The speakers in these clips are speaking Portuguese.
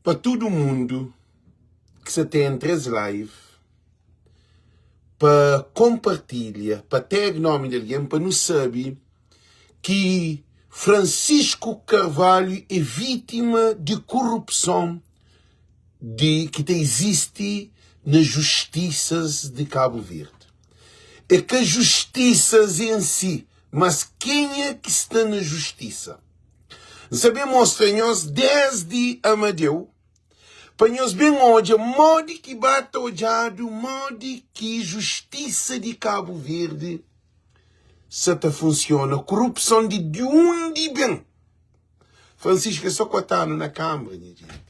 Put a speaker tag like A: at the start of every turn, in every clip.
A: para todo mundo que se tem três live, para compartilhar, para ter nome de alguém, para não saber que Francisco Carvalho é vítima de corrupção que existe nas justiças de Cabo Verde. É que as justiças em si, mas quem é que está na justiça? Sabemos nós desde Amadeu, para nós bem hoje, modo que bata odiado, modo que justiça de Cabo Verde se funciona, corrupção de onde bem. Francisco é só cotado na Câmara, minha gente.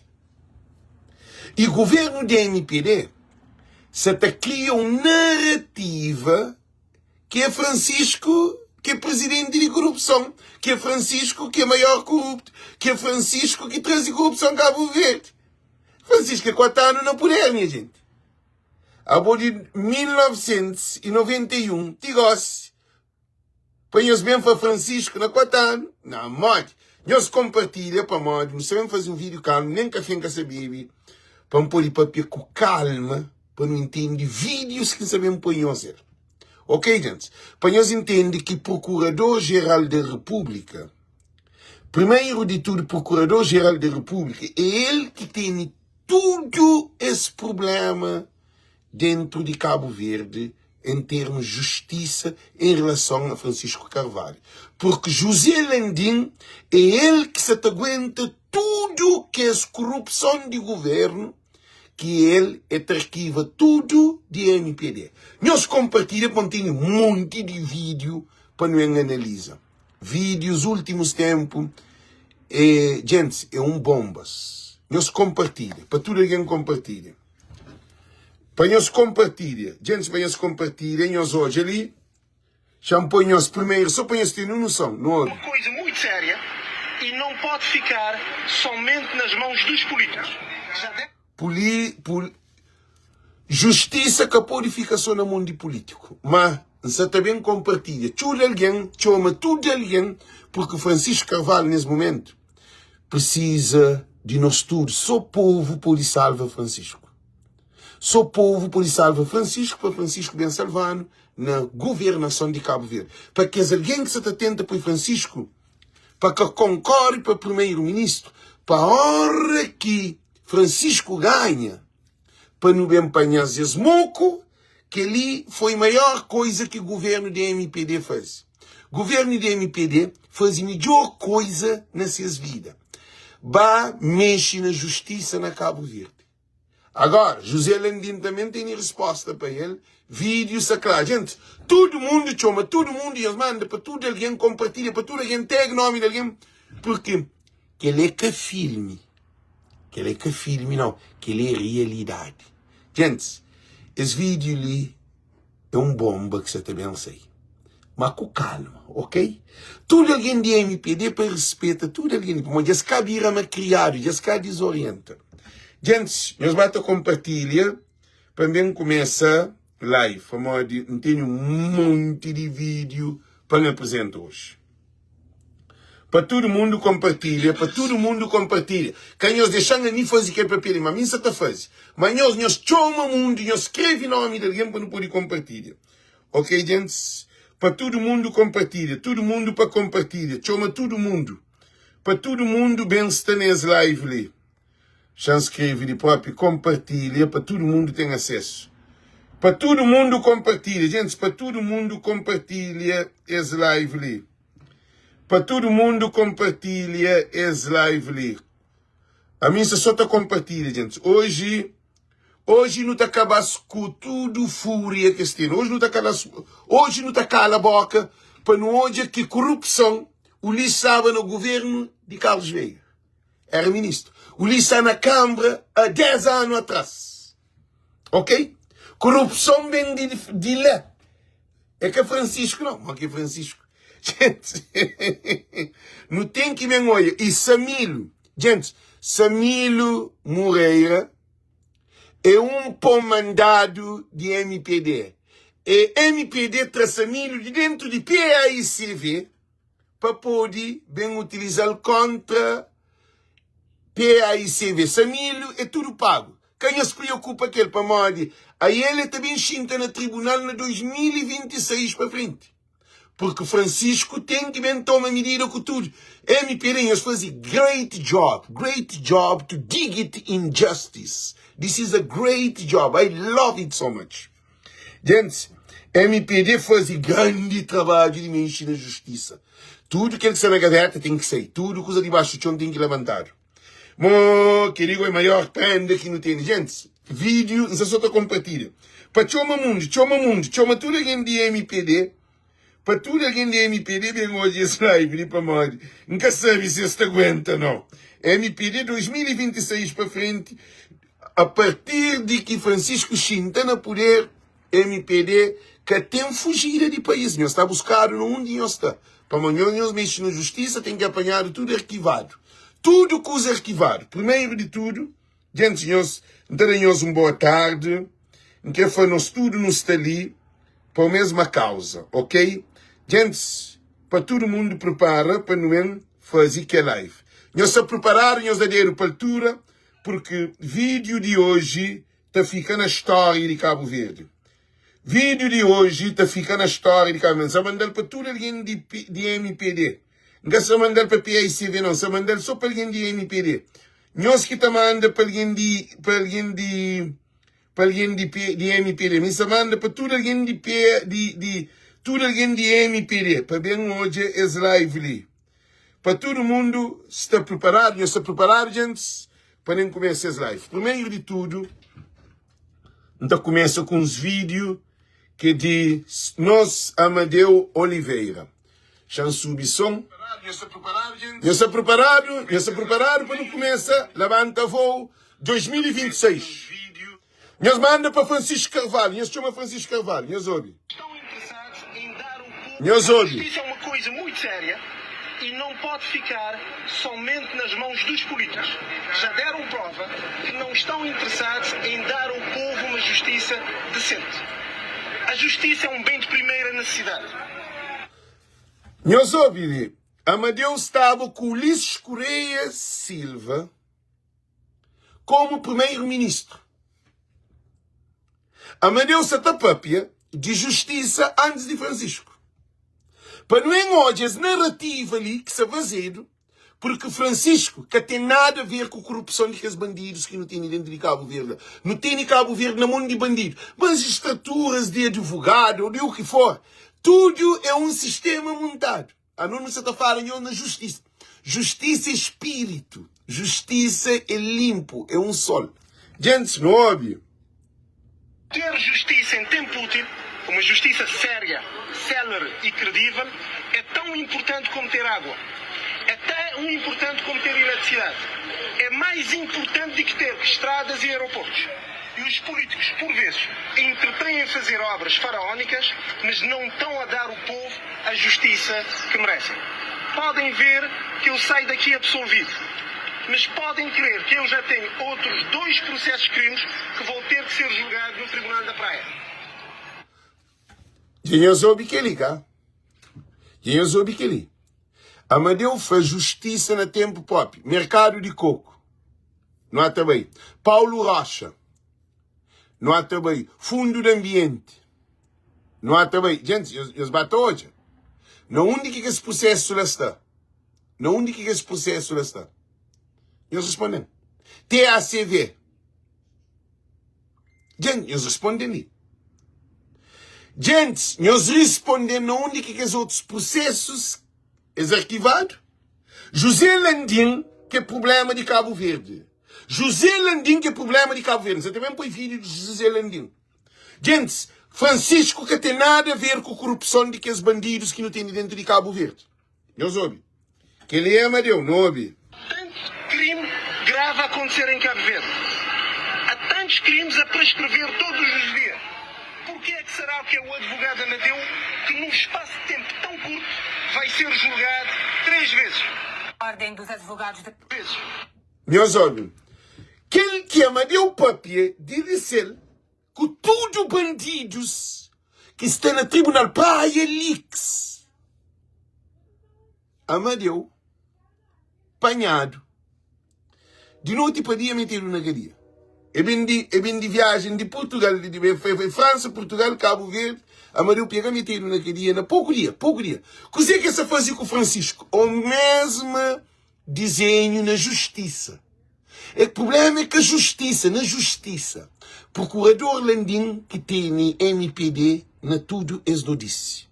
A: E o governo da MPD se cria uma narrativa que é Francisco que é presidente de corrupção, que é Francisco que é maior corrupto, que é Francisco que traz corrupção a Cabo Verde. Francisco é cotado no poder, minha gente. A de 1991, tigose. Põe-os bem para Francisco na cotado. Não, mod. Nós compartilha para mod. Não sabemos fazer um vídeo calmo, nem café em casa bebê. Para pôr de papel com calma, para não entender vídeos que sabemos pôr em fazer. Ok, gente? Para nós entender que Procurador-Geral da República, primeiro de tudo, Procurador-Geral da República, é ele que tem todo esse problema dentro de Cabo Verde em termos de justiça em relação a Francisco Carvalho. Porque José Landim é ele que se aguenta tudo que é corrupção de governo, que ele arquiva tudo de MPD. Nós compartilhamos, contém um monte de vídeo para não analisar. Vídeos últimos tempos, gente, é bombas. Nós compartilhamos, para tudo alguém compartilha. Para nós compartilhar, gente, para nós compartilhar, nós hoje ali, já nós primeiro, só para nós ter noção.
B: Uma coisa muito séria e não pode ficar somente nas mãos dos políticos.
A: Justiça que pode ficar só na mão de político. Mas, você também compartilha. Tudo alguém, chama tudo alguém, porque Francisco Carvalho, nesse momento, precisa de nós todos. Só o povo pode salvar Francisco. Só o povo pode salvar Francisco, para Francisco bem salvado na governação de Cabo Verde. Para que alguém que se atenta para Francisco, para que concorde para o primeiro-ministro, para a hora que Francisco ganha, para não bem apanhar esse moco, que ali foi a maior coisa que o governo da MPD fez. O governo da MPD faz a melhor coisa nessas vidas. Mexe na justiça na Cabo Verde. Agora, José Landim também tem resposta para ele. Vídeo sacrado. Gente, todo mundo chama, todo mundo eles manda para tudo alguém compartilha, para tudo alguém tem nome de alguém. Porque que ele é que filme. Que ele é que filme, não. Que ele é realidade. Gente, esse vídeo ali é bomba que você também sei. Mas com calma, ok? Tudo alguém de MPD para respeito, tudo alguém. Mas já se cabe ir a criado, já se cabe desorienta. Gente, nós vamos compartilhar. Também começa live. Não tenho um monte de vídeo para me apresentar hoje. Para todo mundo compartilha, para todo mundo compartilha. Quem nós deixamos nem fazer aquele papel, mas a mim se está fazendo. Mas nós chamamos o mundo, nós escrevemos o nome de alguém para não poder compartilhar. Ok, gente? Para todo mundo compartilha, todo mundo para compartilhar. Chama todo mundo. Para todo mundo bem está nesse live ali. Já escreve de próprio, compartilha, para todo mundo ter acesso. Para todo mundo compartilha, gente, para todo mundo compartilha esse live ali. Para todo mundo compartilha esse live ali. A mim só está compartilha, gente. Hoje não está acabando com tudo fúria que tem. Hoje não está cala a boca para não hoje que corrupção o Li estava no governo de Carlos Veiga. Era ministro. O Li está na Câmara há 10 anos atrás. Ok? Corrupção vem de lá. É que é Francisco, não. Mas que é Francisco. Gente, não tem que ver, olha. E Samilo. Gente, Samilo Moreira é comandado de MPD. E MPD traz Samilo de dentro de PAICV para poder bem utilizá-lo contra PAICV, Samílio, é tudo pago. Quem se preocupa aquele para morrer? Aí ele também chinta no tribunal na 2026 para frente. Porque Francisco tem que bem tomar medida com tudo. MPD, eles fazem great job to dig it in justice. This is a great job. I love it so much. Gente, MPD faz grande trabalho de mexer na justiça. Tudo que ele está na gaveta tem que sair. Tudo que usa debaixo do chão tem que levantar. Que digo é maior prenda que não tem. Gente, vídeo, não sei se eu compartilho. Para chama tudo alguém de MPD. Para tudo alguém de MPD, vem hoje esse live, para morrer. Nunca sabe se este aguenta, não. MPD 2026 para frente, a partir de que Francisco Chinta no poder, MPD, que tem fugida de país. Nós está buscando onde nós está. Para amanhã nós mexemos na justiça, tem que apanhar tudo arquivado. Tudo que usa arquivado. Primeiro de tudo, gente, nós damos uma boa tarde, que foi nós tudo nos está ali, para a mesma causa, ok? Gente, para todo mundo prepara para não fazer que live. Nós se preparar, nós dar para a altura, porque vídeo de hoje está ficando na história de Cabo Verde. Vídeo de hoje está ficando na história de Cabo Verde. Se mandar para todo alguém de MPD. Não se mandar para PICV, não. Se mandar só para alguém de MPD. Nós que está mandando para alguém de MPD. Mas se manda para todo alguém tudo alguém de MPD. Para bem hoje esse live ali. Para todo mundo está preparado. Nós está preparado, gente, para nem começar esse live. Primeiro de tudo, então começa com uns vídeos que de nós Amadeu Oliveira. Chansu som. Nós está preparado para não começar. Levanta voo 2026. Nós manda para Francisco Carvalho. Nós chama Francisco Carvalho. Nós ouve.
B: Estão interessados em dar um pouco.
A: Nós ouve.
B: Isso é uma coisa muito séria e não pode ficar somente nas mãos dos políticos. Já deram prova que não estão interessados em dar ao povo uma justiça decente. A justiça é um bem de primeira necessidade.
A: Nós ouve. Amadeu estava com Ulisses Correia Silva como primeiro-ministro. Amadeu Satapapia de justiça antes de Francisco. Para não é hoje essa narrativa ali que se vazedo, porque Francisco que tem nada a ver com a corrupção de bandidos que não tem dentro de Cabo Verde. Não tem Cabo Verde na mão de bandido. Mas estruturas de advogado ou de o que for, tudo é um sistema montado. A não se está falando na justiça. Justiça é espírito. Justiça é limpo. É um sol. Gente, não óbvio.
B: Ter justiça em tempo útil, uma justiça séria, célere e credível, é tão importante como ter água. É tão importante como ter eletricidade. É mais importante do que ter estradas e aeroportos. E os políticos, por vezes, entretêm em fazer obras faraónicas, mas não estão a dar ao povo a justiça que merecem. Podem ver que eu saio daqui absolvido, mas podem crer que eu já tenho outros 2 processos de crimes que vou ter que ser julgado no Tribunal da Praia.
A: Quem soube que ele, cá? Quem soube que ele? Amadeu faz justiça no tempo pop. Mercado de coco. Não há também. Paulo Rocha. Não há também. Fundo do Ambiente. Não há também. Gente, eles batem hoje. Não onde que esse processo lá está. Não onde que esse processo lá está. Eles respondem. TACV. Gente, eles respondem ali. Gente, eles respondem não onde que os outros processos é arquivado. José Landim, que é problema de Cabo Verde. José Landim, que é problema de Cabo Verde. Você também põe vídeo de José Landim. Gente, Francisco que tem nada a ver com a corrupção de que os bandidos que não têm dentro de Cabo Verde. Eu soube. Que ele é Amadeu, não ouve.
B: Tanto crime grave a acontecer em Cabo Verde. Há tantos crimes a prescrever todos os dias. Por que é que será que é o advogado Amadeu que num espaço de tempo tão curto vai ser julgado 3 vezes?
C: Ordem dos advogados de...
B: Vezes.
A: Meus olhos. Quem que Amadeu Papia de dizer que tudo bandidos que estão no Tribunal Praia Lix. Amadeu, panhado. de noite para dia meteram na cadeia. É bem de viagem de Portugal, de França, Portugal, Cabo Verde, Amadeu pega meteram na cadeia, na pouco dia. O que é que se fazia com o Francisco? O mesmo desenho na justiça. O problema é que na justiça, procurador Landim que tem MPD, na tudo do disse.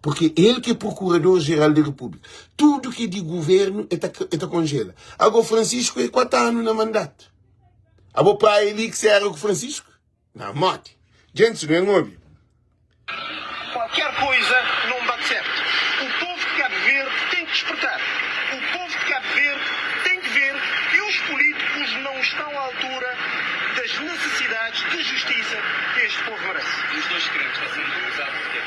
A: Porque ele que é procurador-geral da República. Tudo que é de governo é congela. Agora o Francisco é 4 anos na mandato. Agora para ele que se era com o Francisco? Não, morte. Gente, não é óbvio.
B: Qualquer coisa não bate certo. O povo de Cabo Verde tem que despertar. O povo de Cabo Verde tem que ver que os políticos não estão à altura das necessidades de justiça que este povo merece.
D: E os dois crentes estão sendo utilizados de quê?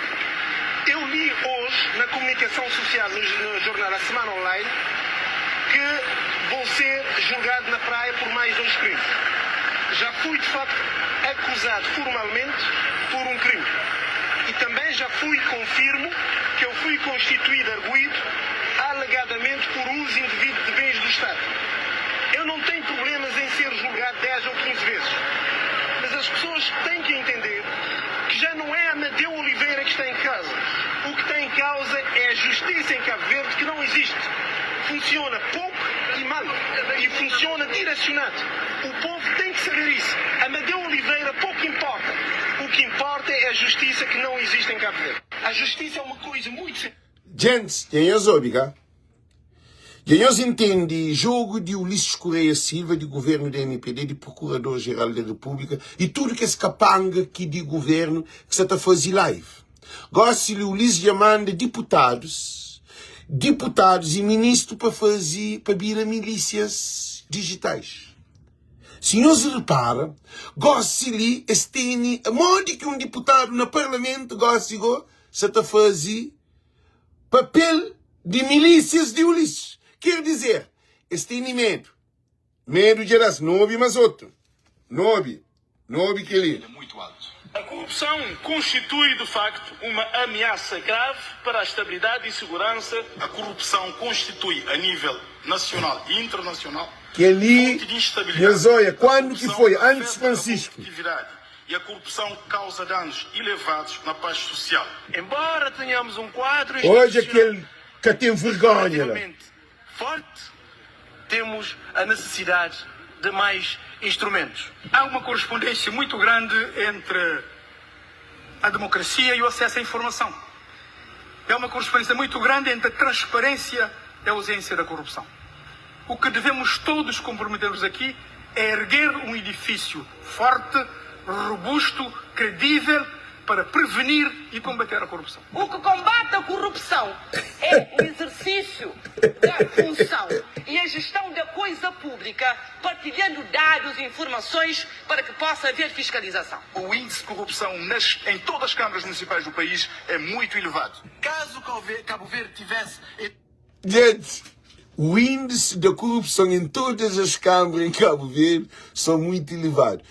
B: Eu li hoje na comunicação social, no jornal A Semana Online, que vou ser julgado na praia por mais 2 crimes. Já fui, de facto, acusado formalmente por um crime. E também já confirmo que eu fui constituído arguido alegadamente por uso indevido de bens do Estado. Eu não tenho problemas em ser julgado 10 ou 15 vezes. Mas as pessoas têm que entender que já não é Amadeu Oliveira que está em causa. O que está em causa é a justiça em Cabo Verde, que não existe. Funciona pouco e mal. E funciona direcionado. O povo tem que saber isso. Amadeu Oliveira pouco importa. O que importa é a justiça que não existe em Cabo Verde. A justiça é uma coisa muito séria.
A: Gente, quem é Zóbiga? Quem entende jogo de Ulisses Correia Silva, de governo da MPD, de Procurador-Geral da República, e tudo que é capanga que de governo que você está fazendo live. Gosto de Ulisses chamando deputados e ministros para vir milícias digitais. Senhores, repara, gosto de este a modo que um deputado no parlamento gosta de fazer papel de milícias de Ulisses. Quer dizer, este medo. Medo de elas, não houve mais outro. Não houve que ele.
D: É muito alto.
E: A corrupção constitui, de facto, uma ameaça grave para a estabilidade e segurança. A corrupção constitui, a nível nacional e internacional,
A: Que ali,
E: fonte de instabilidade.
A: mas olha, quando que
E: A corrupção
A: foi? Antes
E: afeta a
A: Francisco.
E: competitividade. E a corrupção causa danos elevados na paz social. Embora tenhamos um quadro
A: Hoje
E: institucional
A: aquele que tem vergonha.
E: relativamente forte, temos a necessidade de mais instrumentos.
F: Há uma correspondência muito grande entre a democracia e o acesso à informação. Há uma correspondência muito grande entre a transparência e a ausência da corrupção. O que devemos todos comprometermos aqui é erguer um edifício forte, robusto, credível, para prevenir e combater a corrupção.
G: O que combate a corrupção é o exercício da função e a gestão da coisa pública, partilhando dados e informações para que possa haver fiscalização.
F: O índice de corrupção em todas as câmaras municipais do país é muito elevado.
D: Caso Cabo Verde tivesse...
A: Gente, o índice da corrupção em todas as câmaras em Cabo Verde são muito elevados.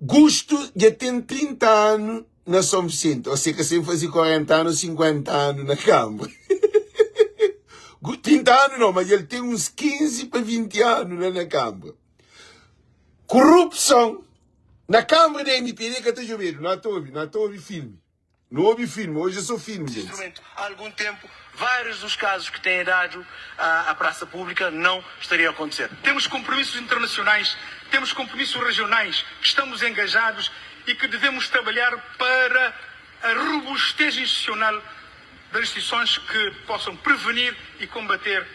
A: Gusto já tem 30 anos na São Vicente, ou seja, sempre fazia 40 anos, 50 anos na Câmara. 30 anos não, mas ele tem uns 15 para 20 anos lá na Câmara. Corrupção. Na Câmara da MPD que eu estou vendo, não houve filme. Não houve filme, hoje é só filme, gente.
E: Há algum tempo, vários dos casos que têm dado à praça pública não estariam a acontecer.
F: Temos compromissos internacionais, temos compromissos regionais que estamos engajados e que devemos trabalhar para a robustez institucional das instituições que possam prevenir e combater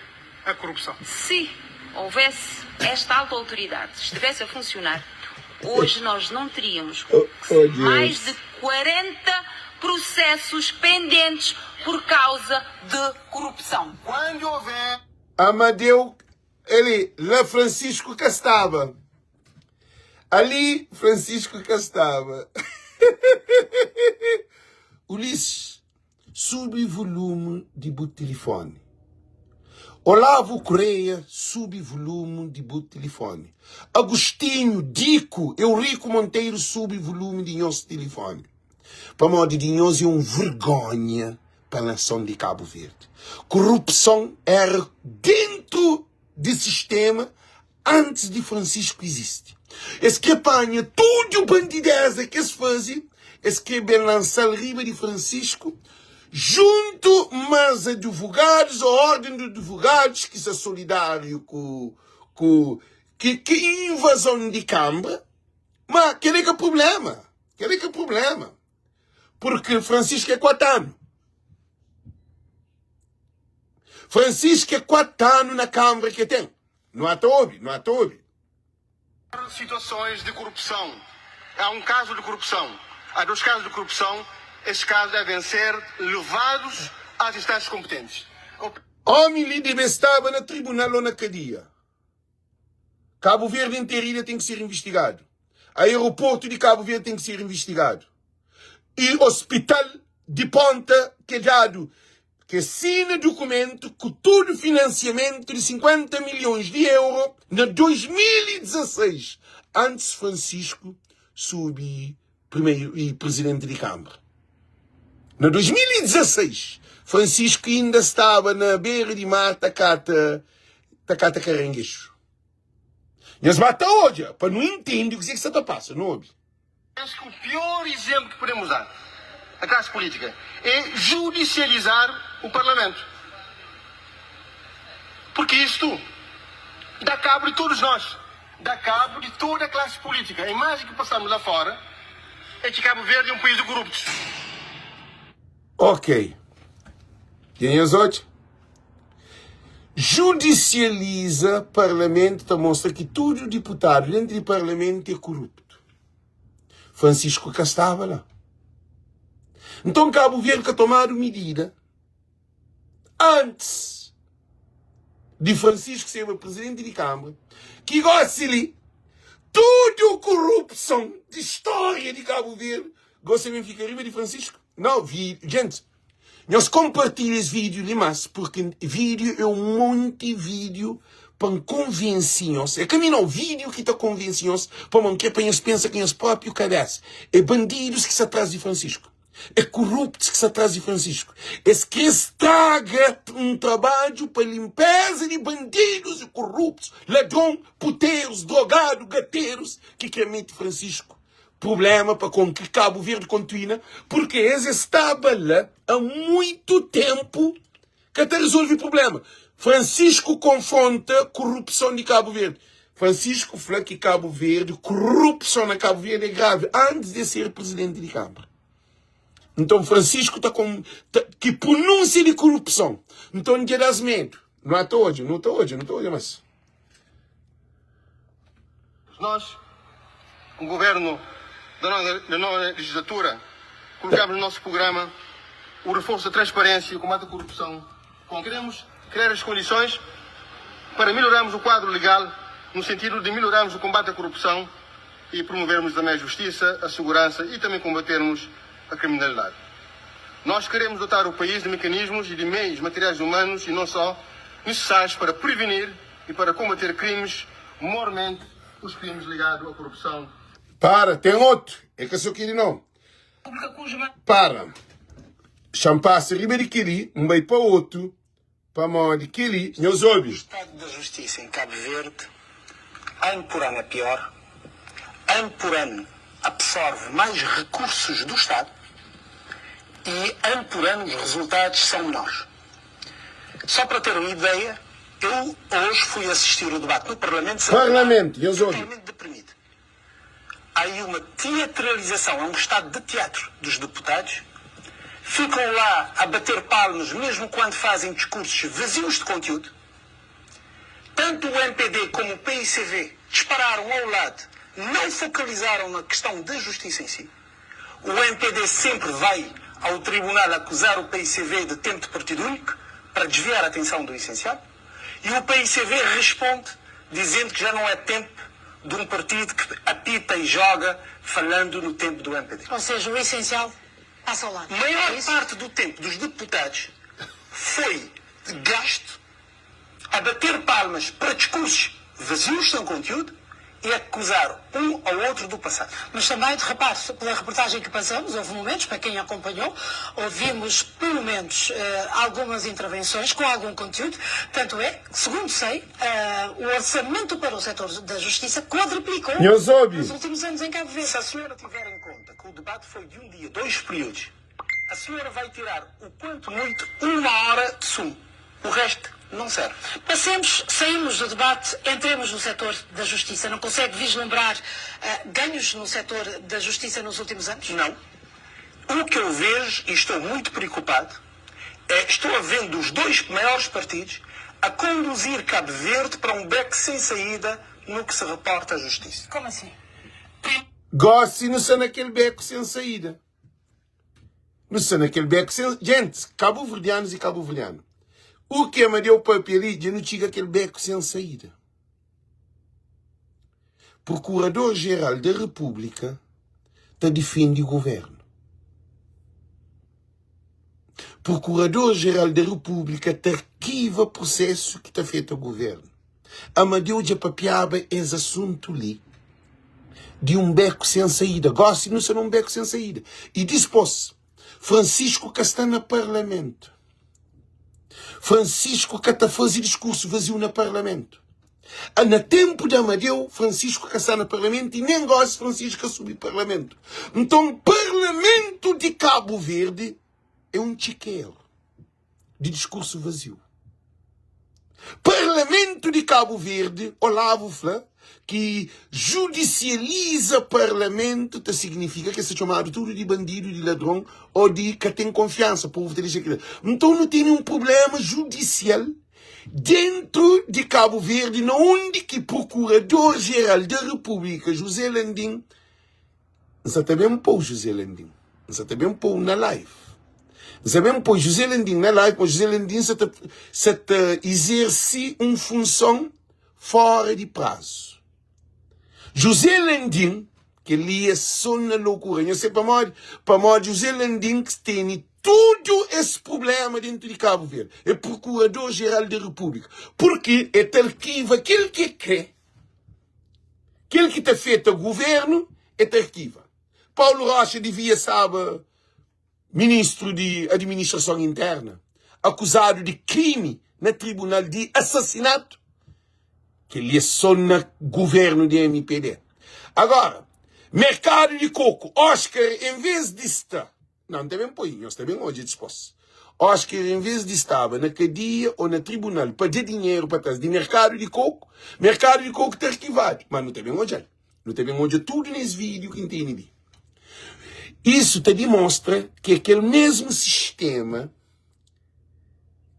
F: a corrupção.
H: Se houvesse esta alta autoridade, estivesse a funcionar, hoje nós não teríamos mais de 40 processos pendentes por causa de corrupção.
B: Quando houver...
A: Amadeu, lá Francisco Castava. Ali, Francisco Castava. Ulisses, sube volume de telefone. Olavo Correia, sube volume de telefone. Agostinho, Dico, Eurico Monteiro, sube volume de nosso telefone. Para modo de nós é uma vergonha para a nação de Cabo Verde. Corrupção era dentro do sistema antes de Francisco existe. Esse que apanha tudo o bandideza que se fazia, esse que bem lançar riba de Francisco, junto mais advogados, a ordem de advogados que são solidários que invasão de Câmara, mas que é problema? Que é problema? Porque Francisco é 4 anos. Francisco é 4 anos na Câmara que tem. Não há toube.
B: Situações de corrupção. Há um caso de corrupção. Há 2 casos de corrupção. Esses casos devem ser levados às instâncias competentes.
A: Homem líder estava no tribunal ou na cadeia. Cabo Verde inteira tem que ser investigado. Aeroporto de Cabo Verde tem que ser investigado. E hospital de Ponta que é dado, que assina documento com todo financiamento de 50 milhões de euros na 2016, antes Francisco subir primeiro e presidente de Câmara. Na 2016, Francisco ainda estava na beira de mar Tacata Caranguejo. E eles batem hoje, para não entender o que se está passando, não ouve?
B: Penso que o pior exemplo que podemos dar à classe política é judicializar o Parlamento. Porque isto dá cabo de todos nós, dá cabo de toda a classe política. A imagem que passamos lá fora é que Cabo Verde é um país de corruptos.
A: Ok. Quem é os outros? Judicializa Parlamento, tá mostra que todo deputado dentro do Parlamento é corrupto. Francisco cá estava lá. Então Cabo Verde que tomaram medida antes de Francisco ser o presidente de Câmara, que gosta ali tudo corrupção de história de Cabo Verde, gosta de ficar riba de Francisco. Não, gente, nós compartilhamos esse vídeo demais, porque vídeo é um monte de vídeo para convencer-nos. É que a mim não, vídeo que está convencendo-nos para não que eles pensam que é os próprios cabeça. É bandidos que se atrás de Francisco. É corruptos que se atrás de Francisco. Esse que estraga um trabalho para limpeza de bandidos e corruptos, ladrão, puteiros, drogados, gateiros, que querem Francisco. Problema para com que Cabo Verde continua, porque eles estavam lá há muito tempo que até resolve o problema. Francisco confronta a corrupção de Cabo Verde. Francisco falou que Cabo Verde, corrupção na Cabo Verde é grave, antes de ser presidente de Câmara. Então Francisco está com que pronúncia de corrupção. Então não dá medo. Não está hoje, mas...
B: Nós, o governo da nova legislatura, colocamos no nosso programa o reforço da transparência e o combate à corrupção. Queremos criar as condições para melhorarmos o quadro legal, no sentido de melhorarmos o combate à corrupção e promovermos também a justiça, a segurança e também combatermos a criminalidade. Nós queremos dotar o país de mecanismos e de meios materiais humanos e não só necessários para prevenir e para combater crimes, maiormente os crimes ligados à corrupção.
A: Para, tem outro. É que eu só queria não. Para. Champasse riba de quili, um bem para outro, para mão de quili, meus ouvidos.
I: O estado da justiça em Cabo Verde, ano por ano é pior, ano por ano absorve mais recursos do Estado e ano por ano os resultados são menores. Só para ter uma ideia, eu hoje fui assistir o debate no Parlamento. Totalmente deprimido. Há aí uma teatralização, é um estado de teatro dos deputados. Ficam lá a bater palmas mesmo quando fazem discursos vazios de conteúdo. Tanto o MPD como o PICV dispararam ao lado, não focalizaram na questão da justiça em si. O MPD sempre vai ao tribunal acusar o PICV de tempo de partido único para desviar a atenção do essencial. E o PICV responde dizendo que já não é tempo de um partido que apita e joga falando no tempo do MPD.
J: Ou seja, o essencial passa ao lado.
I: A maior parte do tempo dos deputados foi gasto a bater palmas para discursos vazios sem conteúdo e acusar um ao outro do passado.
J: Mas também, repare, pela reportagem que passamos, houve momentos, para quem acompanhou, ouvimos pelo menos algumas intervenções com algum conteúdo. Tanto é, segundo sei, o orçamento para o setor da justiça quadruplicou nos últimos anos em Cabo Verde.
I: Se a senhora tiver em conta que o debate foi de um dia, 2 períodos, a senhora vai tirar o quanto muito 1 hora de sumo. O resto não serve.
J: Passemos, saímos do debate, entremos no setor da justiça. Não consegue vislumbrar ganhos no setor da justiça nos últimos anos?
I: Não. O que eu vejo, e estou muito preocupado, estou a ver os 2 maiores partidos a conduzir Cabo Verde para um beco sem saída no que se reporta à justiça.
J: Como assim?
A: Gosto não ser naquele beco sem saída. Não ser naquele beco sem... Gente, cabo-verdianos e cabo-verdianos. O que me deu papelito não tinha aquele beco sem saída. Procurador-Geral da República está defende o governo. Procurador-Geral da República está arquiva o processo que está feito ao governo. Amadeu de papiaba esse assunto ali. De um beco sem saída. Gosto de não ser um beco sem saída. E dispôs Francisco que está no Parlamento. Francisco que está a fazer discurso vazio no Parlamento. No tempo de Amadeu, Francisco que está no Parlamento e nem gosta de Francisco a subir Parlamento. Então, Parlamento de Cabo Verde é um chiqueiro de discurso vazio. Parlamento de Cabo Verde, Olavo Flá, que judicializa Parlamento, significa que é chamado tudo de bandido, de ladrão, ou de que tem confiança, povo te deixa aqui. Então não tem um problema judicial dentro de Cabo Verde, onde que Procurador-Geral da República, José Landim, não também um pouco José Landim, não também um pouco na live. Sabemos que José Landim na live, mas José Landim se exerce uma função fora de prazo. José Landim, que ele é só na loucura, eu sei para José Landim que tem todo esse problema dentro de Cabo Verde. É Procurador-Geral da República. Porque é arquiva aquele que quer. Aquele que está feito ao governo é arquiva. Paulo Rocha devia saber, ministro de Administração Interna, acusado de crime no Tribunal de Assassinato, que ele é só no governo de MPD. Agora, mercado de coco, Oscar, em vez de estar... Não, também põe, nós também hoje disposto. Oscar, em vez de estar na cadeia ou no tribunal para dar dinheiro para trás de mercado de coco está arquivado. Mas não também hoje. Não também hoje tudo nesse vídeo que tem ali. Isso te demonstra que aquele mesmo sistema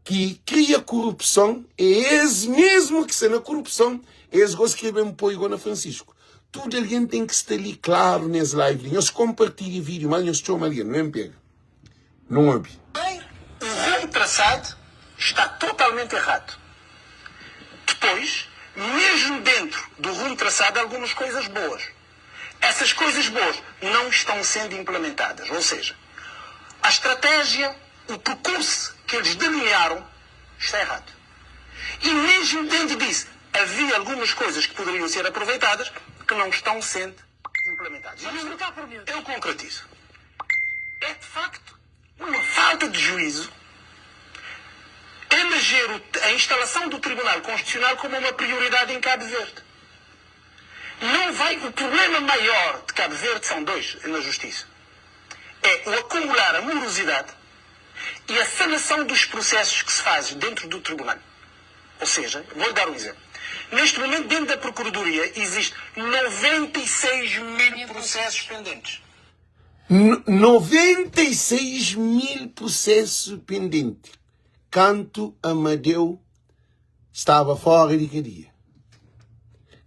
A: que cria corrupção é esse mesmo que se na corrupção eles gostam de pôr igual na Francisco. Tudo alguém tem que estar ali claro nesse live. Nós compartilhamos o vídeo, mas nós estamos ali, não é pega. Não ouve.
I: O rumo traçado está totalmente errado. Depois, mesmo dentro do rumo traçado, há algumas coisas boas. Essas coisas boas não estão sendo implementadas. Ou seja, a estratégia, o percurso que eles delinearam está errado. E mesmo dentro disso, havia algumas coisas que poderiam ser aproveitadas que não estão sendo implementadas. Eu concretizo. É de facto uma falta de juízo eleger a instalação do Tribunal Constitucional como uma prioridade em Cabo Verde. O problema maior de Cabo Verde são 2 na justiça. É o acumular a morosidade e a sanação dos processos que se fazem dentro do tribunal. Ou seja, vou dar um exemplo. Neste momento, dentro da Procuradoria, existem 96 mil processos pendentes.
A: 96 mil processos pendentes. Canto Amadeu estava fora de cadeia.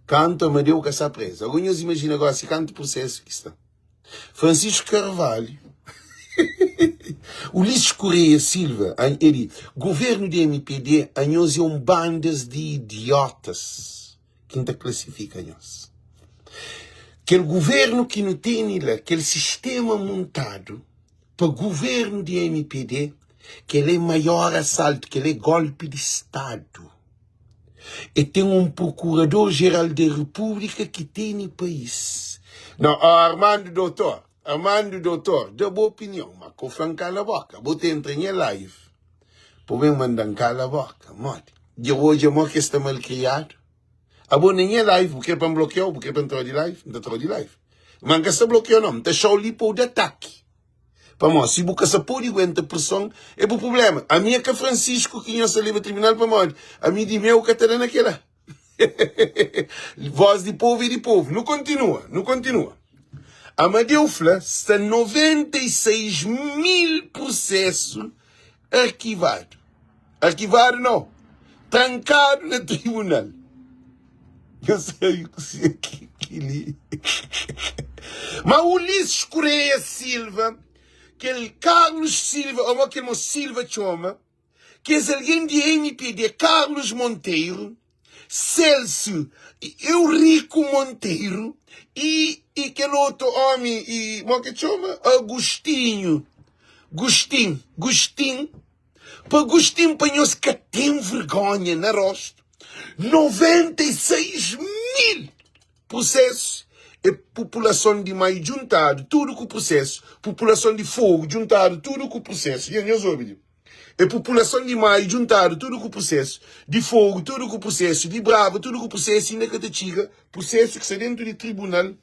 A: Canto Amadeu que está preso. Alguns imaginam agora se canto processo que está. Francisco Carvalho. Ulisses Correia Silva, ele, governo de MPD, nós é bandas de idiotas que ainda classifica nós. Aquele governo que não tem lá, aquele sistema montado para o governo de MPD, que ele é maior assalto, que ele é golpe de Estado. E tem um procurador-geral da República que tem no país. Não, Armando Doutor, da boa opinião, mas com Franco cala a boca. Você entra em live, por bem mandar cala a boca, morde. De hoje é que está mal criado. A boa nem é live, porque é para bloquear, porque é para entrar de live, não está de live. Mas que está bloqueado não, está só ali para o ataque. Para nós, se você se pode aguentar pressão, é o problema. A minha que é Francisco, que não se leva ao tribunal para morrer. A minha de meu que está naquela. Voz de povo e de povo. Não continua, não continua. A Madeufla está 96 mil processos arquivados. Arquivado não. Trancado no tribunal. Eu sei que li. Mas Ulisses Correia Silva, aquele Carlos Silva, ou aquele Silva Choma, que é alguém de MPD, Carlos Monteiro, Celso Eurico Monteiro, e aquele outro homem, como que chama? Agostinho. Agostinho. Para Agostinho panhou-se que tem vergonha na rosto. 96 mil processos. E população de maio juntado, tudo com o processo. População de fogo juntado, tudo com o processo. E população de maio juntado, tudo com o processo. De fogo, tudo com o processo. De brava, tudo com o processo. E na Catachiga, processo que está dentro do tribunal.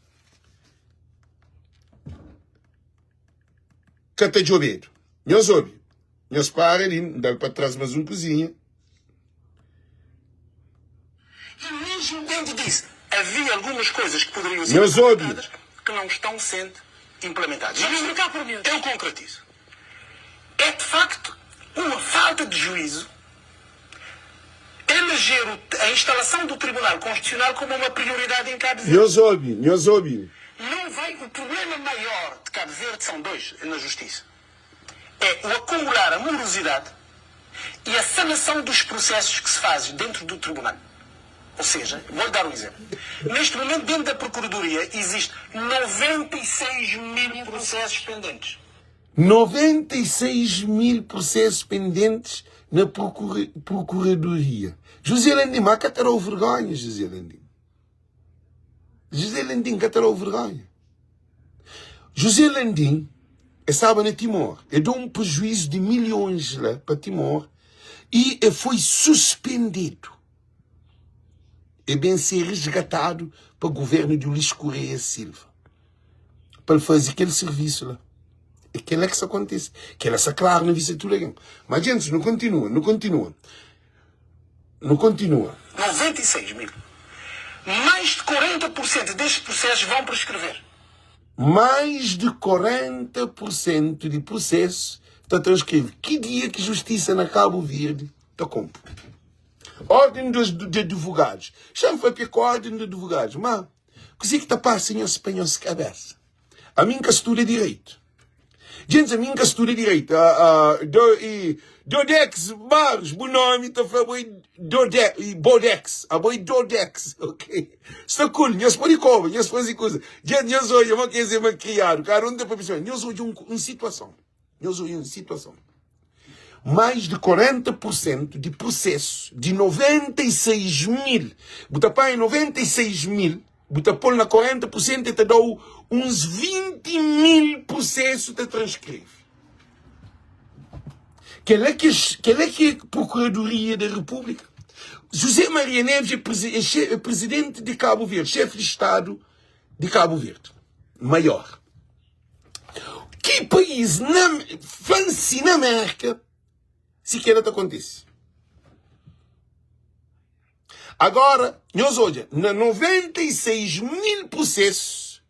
A: Catajobedo. Nós ouve. Nós para ali, dá para trás mais uma cozinha.
I: E mesmo dentro disso, havia algumas coisas que poderiam ser
A: Meus
I: implementadas que não estão sendo implementadas.
J: Vamos explicar por mim.
I: Eu concretizo. É de facto uma falta de juízo eleger a instalação do Tribunal Constitucional como uma prioridade em Cabo Verde.
A: Nós ouve.
I: O problema maior de Cabo Verde são dois na Justiça. É o acumular a morosidade e a sanação dos processos que se fazem dentro do Tribunal. Ou seja, vou dar um exemplo. Neste momento, dentro da Procuradoria, existem 96 mil processos pendentes.
A: 96 mil processos pendentes na Procuradoria. José Landim, mas que terá vergonha, José Landim. José Landim, que terá vergonha. José Landim estava na Timor. E deu um prejuízo de milhões lá para Timor. E foi suspendido. E bem ser resgatado para o governo de Ulisses Correia Silva. Para fazer aquele serviço lá. E que é que isso acontece. Que ela se claro na vista tudo legal. Mas, gente, não continua.
I: 96 mil. Mais de 40% destes processos vão prescrever.
A: Mais de 40% de processos está transcrito. Que dia que justiça na Cabo Verde está como? Ordem dos advogados. Chama foi para a ordem dos advogados. Mas, o que está passando em espanhol se cabeça? A mim que estuda direito. Gente, a mim que estuda direito. Dodex Barros, o nome está falando Bodex. A boi Dodex, ok? Está cool. Nós podemos comer, nós fazemos coisa. Gente, nós hoje, uma coisa é criado. Cara, não tem para pessoa. Nós hoje uma situação. Mais de 40% de processos de 96 mil. Bota para 96 mil. Bota pôr na 40% e te dá uns 20 mil processos te transcreve. Que é a Procuradoria da República? José Maria Neves é presidente de Cabo Verde, chefe de Estado de Cabo Verde. Maior. Que país, França, na América, sequer acontece? Agora, nós olha, na 96 mil processos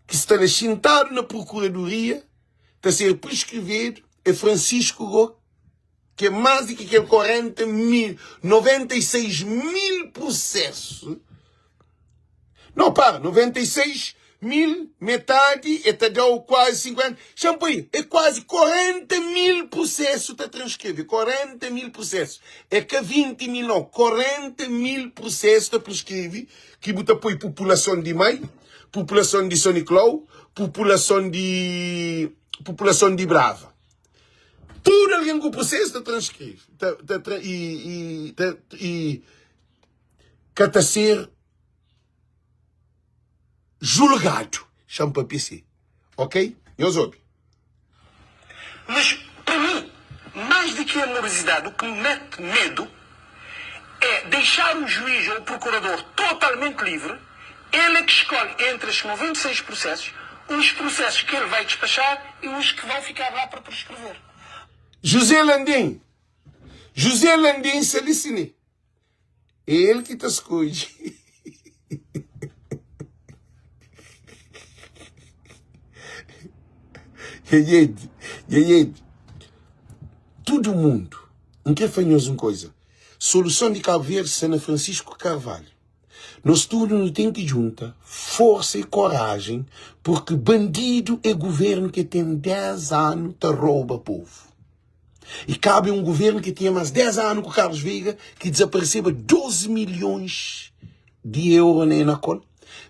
A: que estão assentados na Procuradoria, está a ser prescrevido, é Francisco Roque, que é mais do que aquele 96 mil processos. Não, para, 96 mil, metade, e te deu quase 50. Champanhe, é quase 40 mil processos te transcreve. 40 mil processos. É que 20 mil não, 40 mil processos te prescreve, que bota põe população de Maio, população de São Nicolau, população de Brava. Tudo alguém com o processo te transcreve. que está a ser julgado. Chama para PC. Ok? Eu soube.
I: Mas, para mim, mais do que a morosidade, o que me mete medo é deixar o juiz ou o procurador totalmente livre, ele é que escolhe entre esses 96 processos, os processos que ele vai despachar e os que vão ficar lá para prescrever.
A: José Landim se alicine. É ele que te escolhe. Todo mundo não quer fazer uma coisa. Solução de Cabo Verde, Sana Francisco Carvalho. Nós tudo não tem que juntar força e coragem, porque bandido é governo que tem 10 anos que rouba o povo. E cabe um governo que tinha mais 10 anos com o Carlos Veiga, que desapareceu 12 milhões de euros na cola.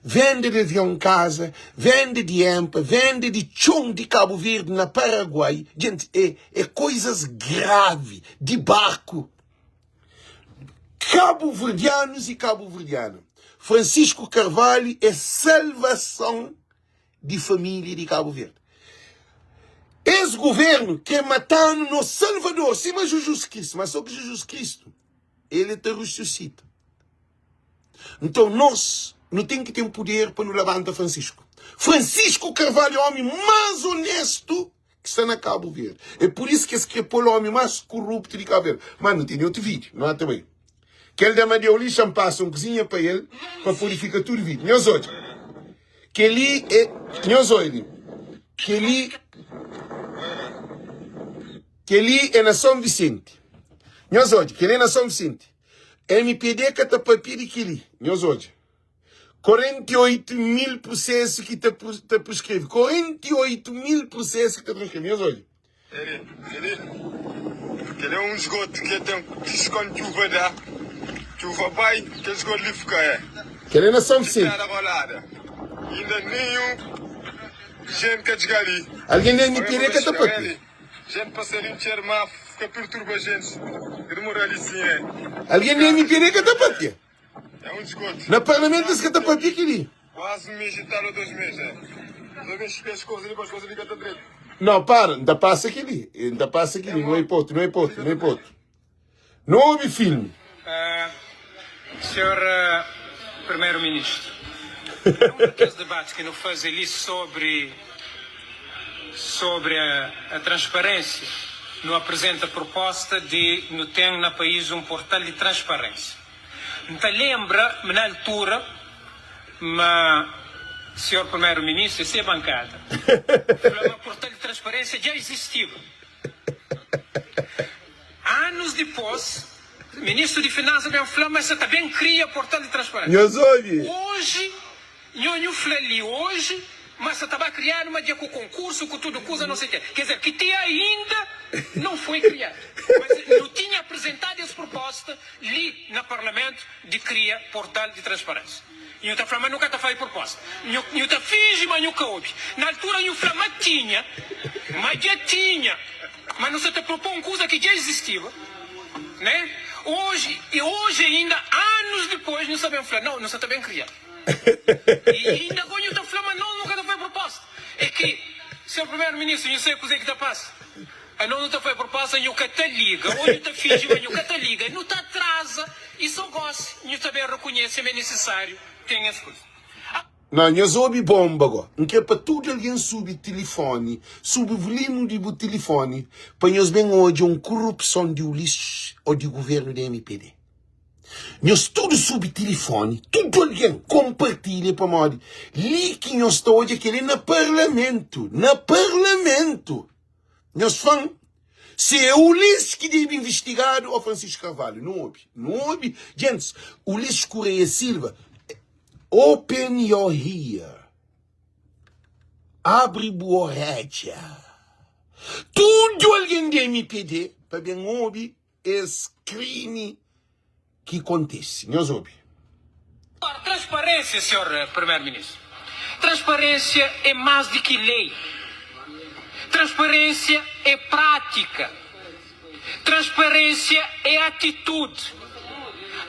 A: Vende de avião em casa, vende de EMPA, vende de chão de Cabo Verde na Paraguai. Gente, é coisas graves, de barco. Cabo-verdianos e cabo-verdianos. Francisco Carvalho é salvação de família de Cabo Verde. Esse governo quer matar no Salvador, sim, mas Jesus Cristo. Mas só que Jesus Cristo, ele te ressuscita. Então nós não temos que ter um poder para nos levantar Francisco. Francisco Carvalho é o homem mais honesto que está na Cabo Verde. É por isso que esse que é o homem mais corrupto de Cabo Verde. Mas não tem outro vídeo, não há também. Que ele dá de olho, chama passa uma cozinha para ele, para purificar tudo o vídeo. Nós olhos. Que ele é... Nós olhos. Que ele é na São Vicente. Nós olhos. Que ele é na São Vicente. MPD que está papel e que ele. Nós olhos. 48 mil processos que está prescreve. 48 mil processos que está prescreve. Nós olhos.
K: Ele é um esgoto que tem que esconde chuva dá. Chuva vai, que esgoto lhe fica é.
A: Que ele é na São Vicente.
K: Ainda nenhum gente que chegar ali.
A: Alguém da MPD que está papel.
K: Gente passarinho de má, fica perturba a gente. Que demora ali sim é.
A: Alguém da MPD que está papel.
K: É um esgoto.
A: Na Parlamento que está papel que ele.
K: Quase um mês e tal ou 2 meses é. 2 meses que as coisas ali, as coisas ali que está direito.
A: Não, para, ainda passa aquele. Ainda passa aquele. Não é hipótese, não é hipótese, não é hipótese. Não houve filme.
L: Senhor Primeiro-Ministro, um daqueles debates que não faz ali sobre a transparência, não apresenta a proposta de não ter no país um portal de transparência. Então lembra, na altura, mas Senhor Primeiro-Ministro, essa é a bancada. O portal de transparência já existiu. Anos depois, o Ministro de Finanças me falou, mas você também cria portal de transparência. Hoje, eu falei hoje, mas você estava criando uma dia com concurso, com tudo, coisa, não sei o quê. Quer dizer, que ainda não foi criado. Mas eu tinha apresentado essa proposta ali no Parlamento de criar portal de transparência. E eu estava falando, mas nunca está fazendo proposta. Eu estava fingindo, mas nunca houve. Na altura eu falei, mas tinha. Mas já tinha. Mas não se te propõe uma coisa que já existia. Né? Hoje ainda, anos depois, não sabemos falar. Não se está bem criado. E ainda quando eu estou falando, mas não, nunca está fazendo proposta. É que, Sr. Primeiro-Ministro, eu sei o que é que está passando. Não está fazendo proposta, eu que te liga. Ou eu te finge, mas eu que te liga. Não te atrasa. E só gosta. Eu também reconheço, é necessário. Tem as coisas.
A: Não, eu soube bomba agora. Não quer para tudo alguém subir telefone, subir o volume do telefone, para nós bem hoje uma corrupção de Ulisses ou do governo da MPD. Nós tudo subir telefone, tudo alguém compartilha para nós. Ali que nós estamos hoje, aquele na Parlamento. Na Parlamento. Nós falamos, se é o Ulisses que deve investigar ou Francisco Carvalho. Não houve. Não houve. Gente, Ulisses Correia Silva, open your ear. Abre boa orelha. Tudo alguém de MPD para bem ouvir esse crime que acontece. Nós ouvimos.
L: Transparência, Sr. Primeiro-Ministro. Transparência é mais do que lei. Transparência é prática. Transparência é atitude.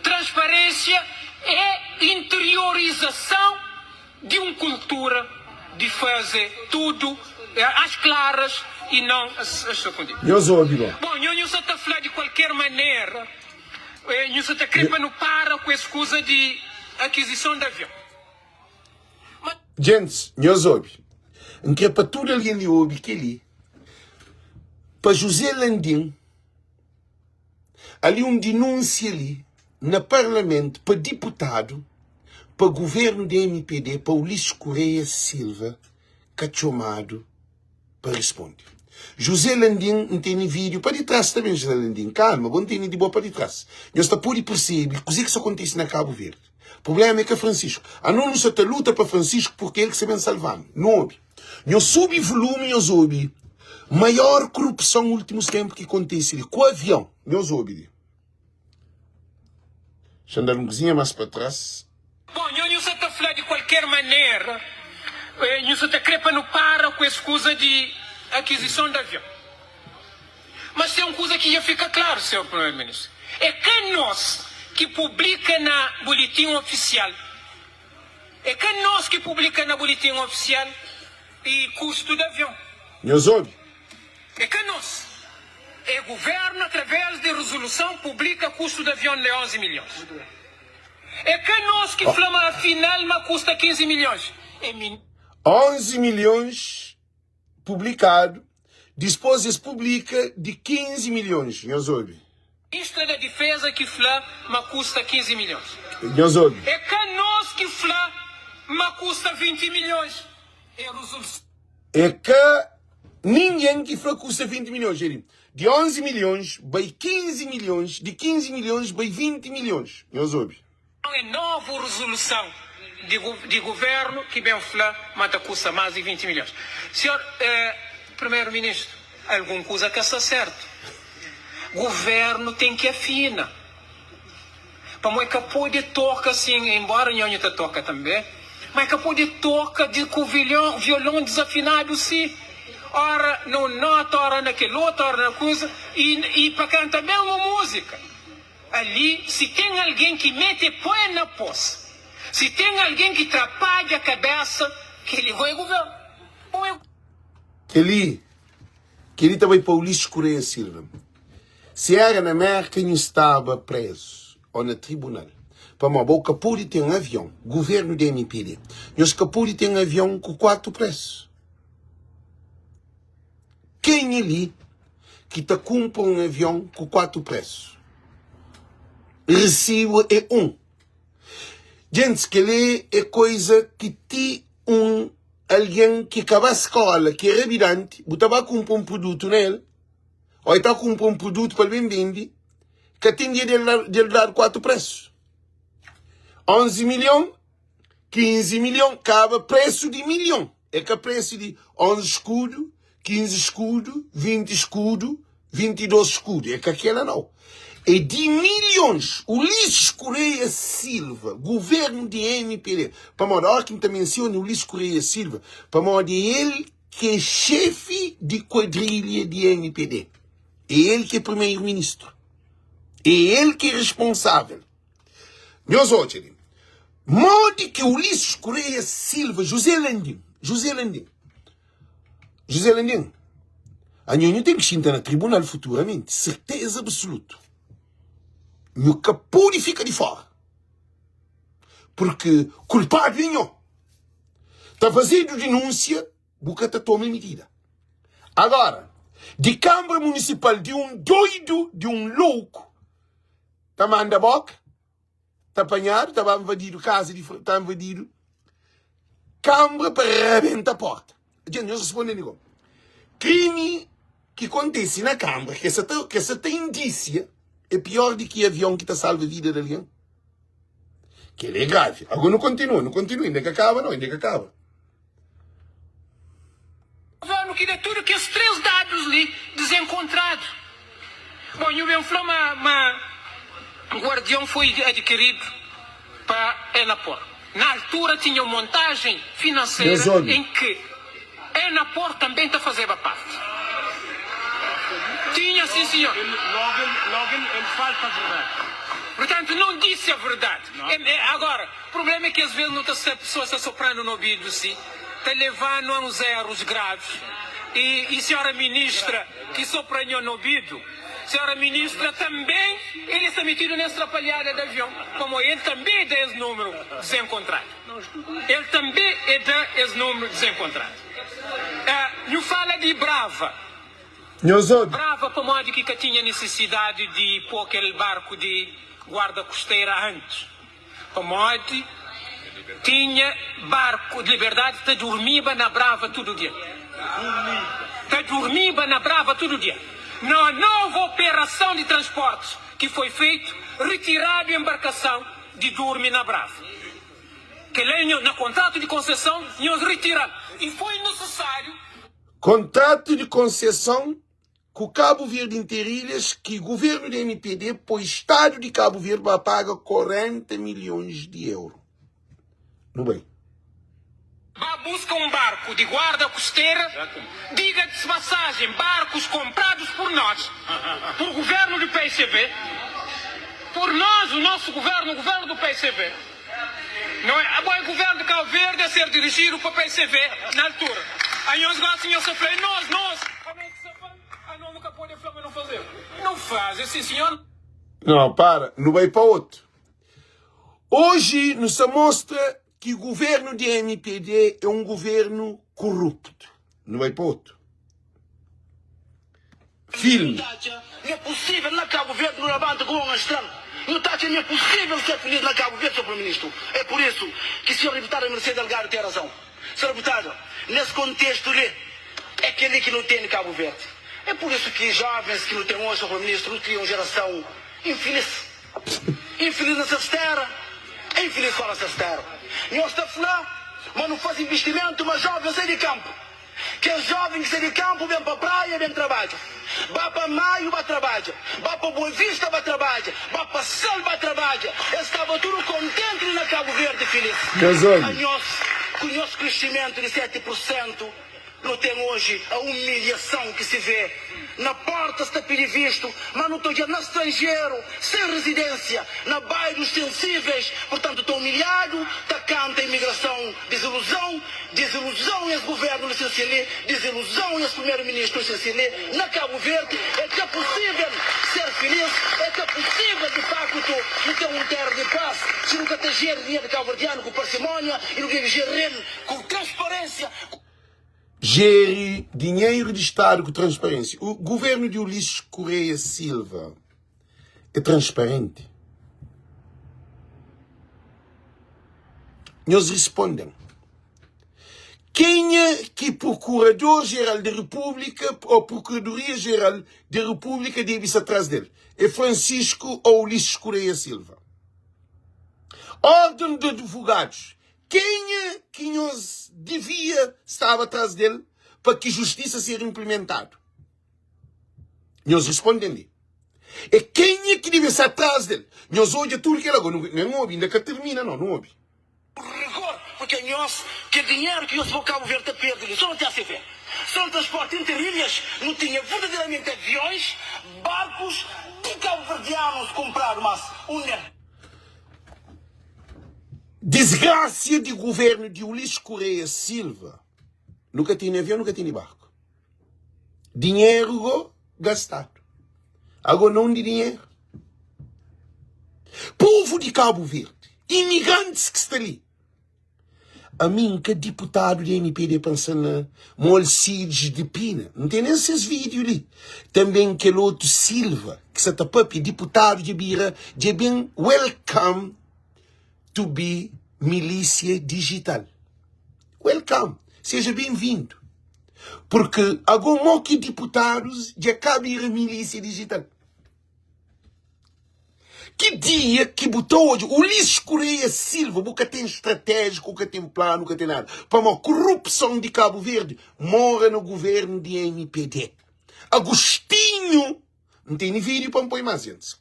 L: Transparência é interiorização de uma cultura de fazer tudo às claras e não às escondidas. Bom, eu só estou a falar de qualquer maneira, eu só estou a querer não para com a excusa de aquisição de avião.
A: Gente, nós ouvi. Em que para tudo alguém ouve que ali, para José Landim, ali denúncia ali, no Parlamento, para deputado, para governo da MPD, para Ulisses Correia Silva, cachomado, para responder. José Landim não tem vídeo, para de trás também, José Landim, calma, não tem de boa para de trás. Nós está por perceber que isso acontece na Cabo Verde. O problema é que Francisco, a não só te luta para Francisco porque ele que se vem salvar. Não ouve. Nós soube volume, nós ouve. Maior corrupção nos últimos tempos que acontece ali, com o avião, nós ouve. Deixa eu andar uma coisinha mais para trás.
L: Bom, eu só estou a falar de qualquer maneira, eu só estou a querer para não para com a excusa de aquisição de avião. Mas tem uma coisa que já fica claro, senhor Primeiro-Ministro. É que nós que publica na boletim oficial, é que nós que publica na boletim oficial e custo de avião.
A: Nós ouve.
L: É que nós. É governo, através de resolução, publica custo de avião de 11 milhões. É que nós que falamos, afinal, mas custa 15 milhões.
A: 11 milhões publicado, depois eles publica de 15 milhões. Nós ouve.
L: Ministra da Defesa que fala, mas custa 15 milhões.
A: Nós ouve.
L: É que nós que fala, mas custa 20 milhões. É resolução.
A: É que ninguém que fala custa 20 milhões, gente. De 11 milhões, vai 15 milhões, de 15 milhões, vai 20 milhões. Nós ouve.
L: É nova resolução de governo que bem falar, mas custa mais de 20 milhões. Senhor Primeiro-Ministro, alguma coisa que está certo. Governo tem que afinar. Para mim que pode tocar assim, embora não te toca também, mas que pode tocar de com violão desafinado sim. Ora não nota, ora naquele outro, ora na coisa, e para cantar bem uma música. Ali, se tem alguém que mete põe na poça, se tem alguém que atrapalha a cabeça, que ele vai governo.
A: Que ele também para Ulisses Correia Silva. Se era na América, não estava preso, ou no tribunal. Para uma boca pode ter um avião, governo da MPD. Nós que pode ter um avião com 4 preços. Quem ali que te compra um avião com 4 preços? Recibo é 1. Gente, que ele é coisa que tem alguém que acaba a escola, que é revidante, botava a comprar um produto nele, ou está a comprar um produto para ele vender, que tem de ele dar 4 preços. 11 milhões, 15 milhões, acaba preço de milhão. É que é preço de 11 escudos, 15 escudos, 20 escudos, 22 escudos. É que aquela não. É de milhões. Ulisses Correia Silva, governo de MPD. Para morar que me menciona Ulisses Correia Silva, para morar ele que é chefe de quadrilha de MPD. É ele que é primeiro-ministro. É ele que é responsável. Meus outros, modo que Ulisses Correia Silva, José Landim, a gente tem que sentar no tribunal futuramente, certeza absoluta. Meu capô fica de fora. Porque culpado nenhum. Está fazendo denúncia, boca está tomando medida. Agora, de Câmara Municipal de um doido, de um louco, está mandando a boca, está apanhado, está invadido casa, está invadido Câmara para arrebentar a porta. Gente, nós respondemos igual. Crime que acontece na Câmara, que essa tem indícia, é pior do que avião que está salva a vida de alguém. Que ele é grave. Agora não continua, ainda que acaba, não, ainda que acaba.
L: Governo que dê tudo que esses 3 dados ali desencontrados. Bom, eu venho falar, o Guardião foi adquirido para Enapor. Na altura tinha uma montagem financeira em que Enapor também está fazendo a parte. Tinha, sim, senhor.
D: Logo ele falta a verdade.
L: Portanto, não disse a verdade. Agora, o problema é que às vezes a pessoa está soprando no ouvido, sim, está levando a uns erros graves. E senhora ministra, que sopranhou no ouvido, senhora ministra também, ele está metido nessa atrapalhada de avião, como ele também é de ex-número desencontrado. Ele também é de ex-número desencontrado. Não fala de Brava. Brava, para modo que tinha necessidade de pôr aquele barco de guarda costeira antes. Para modo tinha barco de liberdade, te dormia na Brava todo dia. Te dormia na Brava todo dia. Na nova operação de transportes que foi feito, retirado a embarcação de dormir na Brava. Que lá no contrato de concessão, nós retiramos. E foi necessário.
A: Contrato de concessão com o Cabo Verde Interilhas, que o governo do MPD, para o Estado de Cabo Verde, vai pagar 40 milhões de euros. Não bem.
L: Busca um barco de guarda costeira, diga-se passagem, barcos comprados por nós, por governo do PCB, por nós, o nosso governo, o governo do PCB. Não é? O governo de Cabo Verde a ser dirigido para o PCB na altura. Aí nós gostamos de falar, nós, não, nunca pode não fazer. Não faz, sim senhor.
A: Não, para, não vai para outro. Hoje nos mostra que o governo de MPD é um governo corrupto. Não vai para outro. Filme.
B: Não é possível na Cabo Verde no levante com um estranho. Não é possível ser feliz na Cabo Verde, Sr. Primeiro-Ministro. É por isso que o Sr. Deputado Mercedes Delgado tem razão. Sr. Deputado, nesse contexto é aquele que não tem em Cabo Verde. É por isso que jovens que não têm hoje, Sr. Primeiro-Ministro, criam geração infeliz. Infeliz nessa terra, infeliz fora dessa terra. Nós estamos lá, mas não faz investimento, mas jovem sai de campo. Que é jovem que sai de campo, vem para a praia, vem trabalha. Vai para Maio, vai trabalhar. Vai para Boa Vista, vai trabalhar. Vai para Sal, vai trabalhar. Estava tudo contente na Cabo Verde, feliz. Com o nosso crescimento de 7%, não tem hoje a humilhação que se vê. Na porta está pedindo visto, mas não estou já no estrangeiro, sem residência, na bairros sensíveis. Portanto, estou humilhado, está canta a imigração, desilusão esse governo licenciado, desilusão esse primeiro-ministro licenciado. Na Cabo Verde é que é possível ser feliz, é que é possível, de facto, não ter um terra de paz, se nunca tem dinheiro de cabo-verdiano com parcimônia e não tem gerir com transparência.
A: Gere dinheiro de Estado com transparência. O governo de Ulisses Correia Silva é transparente. Nós respondem. Quem é que Procurador-Geral da República ou Procuradoria-Geral da República deve estar atrás dele? É Francisco ou Ulisses Correia Silva? Ordem de advogados. Quem é que nós devia estar atrás dele para que a justiça seja implementada? Nós respondemos. E quem é que deve estar atrás dele? Nós hoje tudo que ele agora não ouve, ainda que termina, não ouve.
B: Rigor, porque nós, que dinheiro que nós para o Cabo Verde perdido, só não tem a se ver. Só no transporte interilhas, não tinha verdadeiramente aviões, barcos de cabo-verdianos compraram, mas
A: desgraça de governo de Ulisses Correia Silva. Nunca tinha avião, nunca tinha barco. Dinheiro gastado. Agora não de dinheiro. Povo de Cabo Verde. Imigrantes que estão ali. A mim, que deputado de MPD pensando Molcides de Pina. Não tem esses vídeos ali. Também aquele outro Silva, que se tapapi, deputado de Bira, de bem welcome to be milícia digital. Welcome. Seja bem-vindo. Porque agora que deputados já cabem a milícia digital. Que dia que botou hoje Ulisses Correia Silva, nunca tem estratégico, nunca tem plano, nunca tem nada. Para uma corrupção de Cabo Verde, mora no governo de MPD. Agostinho, não tem nem vídeo para me pôr mais gente.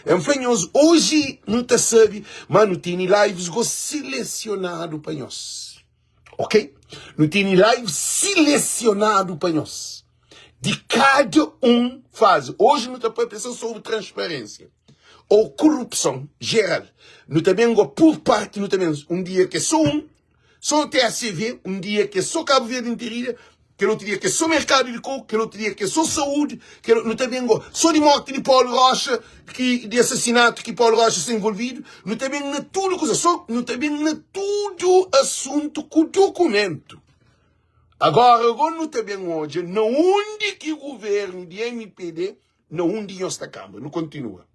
A: Enfim, hoje não te sabe, mas não tem lives selecionado para nós. Ok? Não tem live selecionado para nós. De cada um faz. Hoje não está para pensar sobre transparência. ou corrupção geral. Nós também, por parte, nós também, um dia que só TACV, um dia que só Cabo Verde inteira, que outro dia que só mercado de coco, que outro dia que só saúde, que nós também, só de morte de Paulo Rocha, de assassinato que Paulo Rocha se envolvido, nós também, na tudo coisa, só, nós também, na tudo assunto com documento. Agora nós também hoje, não onde que o governo de MPD, não onde esta Câmara, não continua.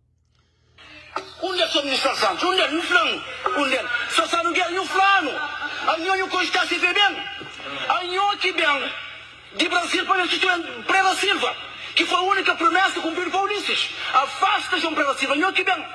I: Onde é a sua administração? Onde é? No flano. Onde é? Só está no guerra, no flano. A Nhonho Costa se vê bem. A Nhonho que bem. De Brasil para o Prela Silva, que foi a única promessa que cumpriu para Ulisses. Afasta João Prela Silva. Nhonho que bem.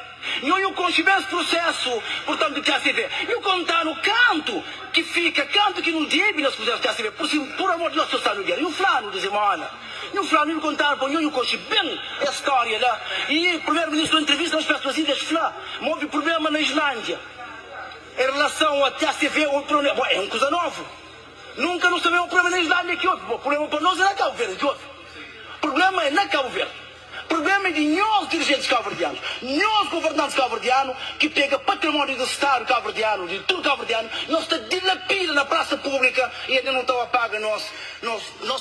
I: Nhonho conchibeu esse processo, portanto, de TACV. E o contar no canto que fica, canto que não deve nesse processo de TACV. Por amor de Deus, só está no guerra. E o flano, diz Moana. E o Flávio me contaram para o Nhonho Cochi bem a história lá. E o primeiro-ministro da entrevista nas pessoas ilhas Flá, houve problema na Islândia. Em relação a TACV, é uma coisa nova. Nunca não sabemos o problema na Islândia que houve. O problema para nós é na Cabo Verde que houve. O problema é na Cabo Verde. O problema é de nós dirigentes cabo-verdianos, nós governantes cabo-verdianos, que pega património do Estado cabo-verdiano, de tudo cabo-verdiano, nós está dilapida na praça pública e ainda não estão a pagar nós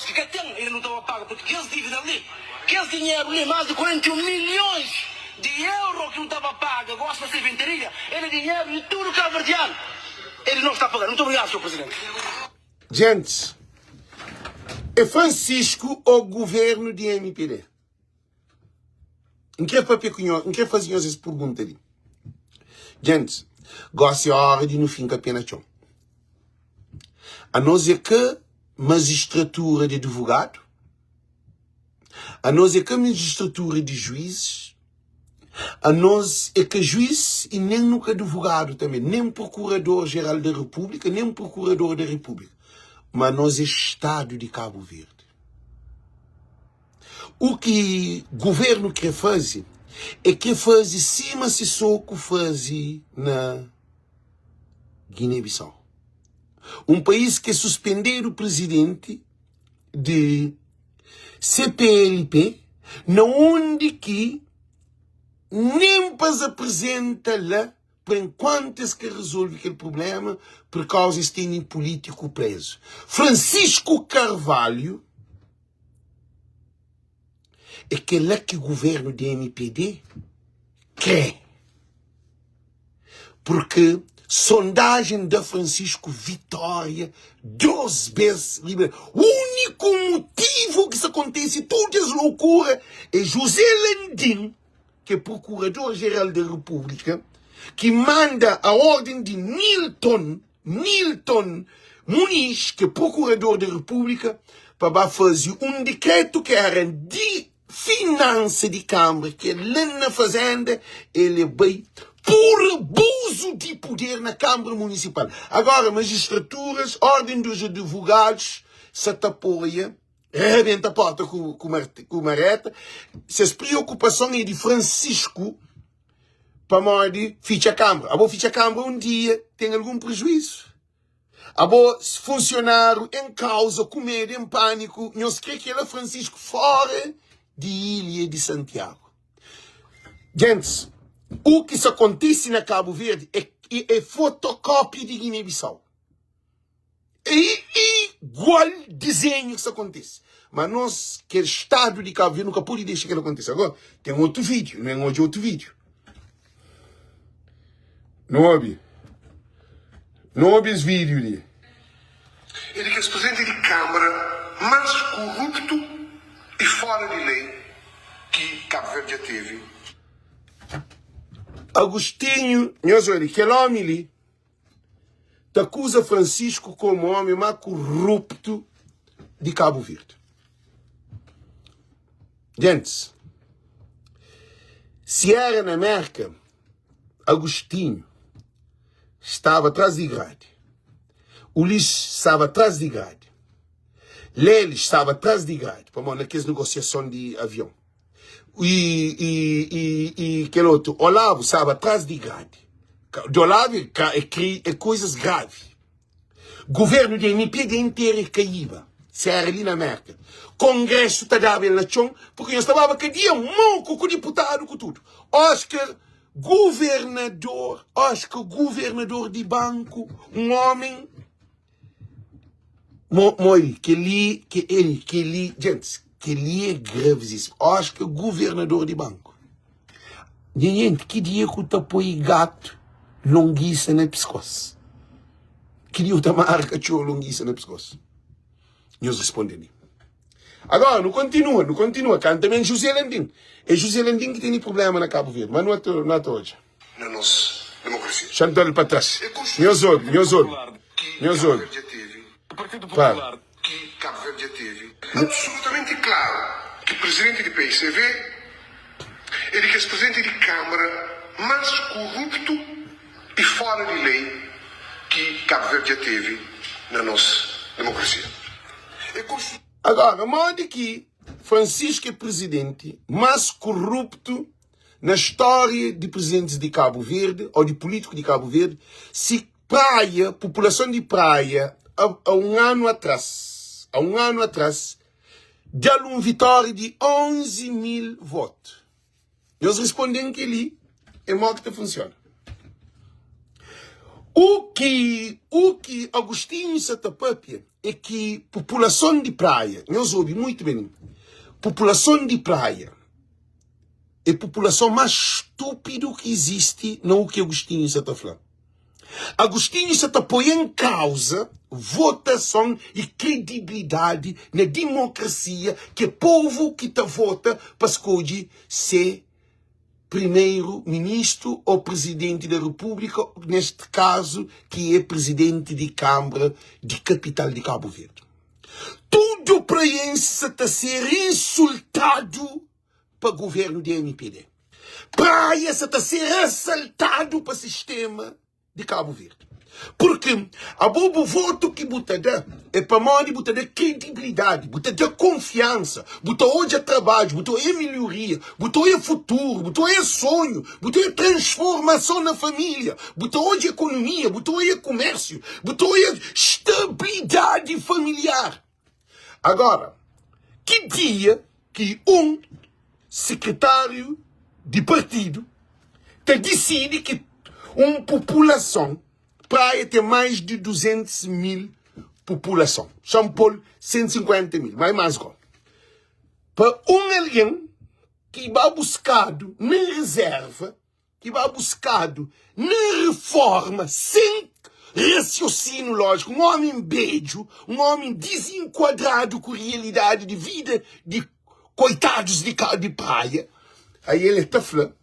I: que cá temos, ainda não estão a pagar, porque aqueles dívidas ali, aqueles dinheiro ali, mais de 41 milhões de euros que não estava a pagar, gosta de ser venteria, era dinheiro de tudo cabo-verdiano. Ele não está a pagar. Muito obrigado, Sr. Presidente.
A: Gente, é Francisco o governo de MPD. Não quer fazer essa pergunta ali. Gente, gosto de hora de no fim que apenas chão. A não ser que magistratura de advogado, a não ser que magistratura de juízes, a não ser que juiz e nem nunca advogado também, nem procurador-geral da República, nem procurador da República, mas nós é Estado de Cabo Verde. O que o governo quer fazer é que faz cima se soco faz na Guiné-Bissau. Um país que suspender o presidente de CPLP, na onde que nem para apresenta lá por enquanto é que resolve aquele problema por causa de tem político preso. Francisco Carvalho é que lá que o governo de MPD quer. Porque sondagem da Francisco Vitória 2 vezes livre. O único motivo que isso acontece, toda essa loucura, é José Landim, que é procurador-geral da República, que manda a ordem de Nilton Muniz, que é procurador da República, para fazer um decreto que era de finança de Câmara, que é lá na Fazenda, ele vai por abuso de poder na Câmara Municipal. Agora, magistraturas, ordem dos advogados, se te apoia, rebenta a porta com mareta. Se as preocupações é de Francisco, para morrer, ficha a Câmara. A boa ficha a Câmara um dia tem algum prejuízo. A boa funcionário em causa, com medo, em pânico, não se quer que ele é Francisco fora de Ilha de Santiago. Gente, o que isso acontece na Cabo Verde é fotocópia de Guiné-Bissau. É igual desenho que isso acontece. Mas nós, que é Estado de Cabo Verde, nunca pode deixar que isso aconteça. Agora, tem outro vídeo, não é hoje outro vídeo. Não ouve esse vídeo ali.
M: Ele que é o presidente de Câmara mais corrupto e fora de lei que Cabo Verde já teve.
A: Agostinho, aquele homem ali, te acusa Francisco como o homem mais corrupto de Cabo Verde. Gente, se era na América, Agostinho estava atrás de grade. Ulisses estava atrás de grade. Leles estava atrás de grade, para naquelas negociações de avião. E aquele outro, Olavo, estava atrás de grade. De Olavo é coisas graves. Governo de MPD inteiro caíba. Se era ali na América. Congresso está dava na chão, porque eu estava que dia moco com o deputado, com tudo. Oscar governador, acho que governador de banco, um homem, que ele é gravíssimo, acho que governador de banco. Gente, que dia que tu põe gato, longuiça na pescoço? Que dia tu marca tio longuiça na pescoço? Nós respondemos. Agora, não continua, canta também José Landim. É José Landim que tem problema na Cabo Verde, mas não é hoje.
M: Na nossa democracia.
A: Chantal para trás. Meus olhos.
M: O Partido Popular que Cabo Verde já teve, absolutamente claro que o presidente do PICV é que é o presidente de Câmara mais corrupto e fora de lei que Cabo Verde já teve na nossa democracia.
A: Agora, modo que Francisco é presidente mais corrupto na história de presidentes de Cabo Verde, ou de político de Cabo Verde, se praia, população de praia, há um ano atrás, deu uma vitória de 11 mil votos. Eles respondem que ali é modo que funciona. O que Agostinho Satapapia é que população de praia, nós ouvimos muito bem, população de praia é a população mais estúpida que existe, não o que Agostinho está falando. Agostinho está põe em causa votação e credibilidade na democracia que o povo que está vota para escolher ser primeiro-ministro ou presidente da República, neste caso, que é presidente de Câmara de capital de Cabo Verde. Tudo para isso está a ser insultado para o governo de MPD. Para isso está a ser assaltado para o sistema de Cabo Verde. Porque a bobo voto que você dá é para mim você dá credibilidade, você dá confiança, você hoje é trabalho, você é melhoria, você é futuro, você é sonho, você é transformação na família, você hoje é economia, você é comércio, você é estabilidade familiar. Agora, que dia que um secretário de partido decide que uma população praia tem mais de 200 mil população. São Paulo, 150 mil, mais agora. Para alguém que vai buscado na reserva, que vai buscado na reforma, sem raciocínio lógico, um homem beijo, um homem desenquadrado com a realidade de vida de coitados de praia, aí ele está falando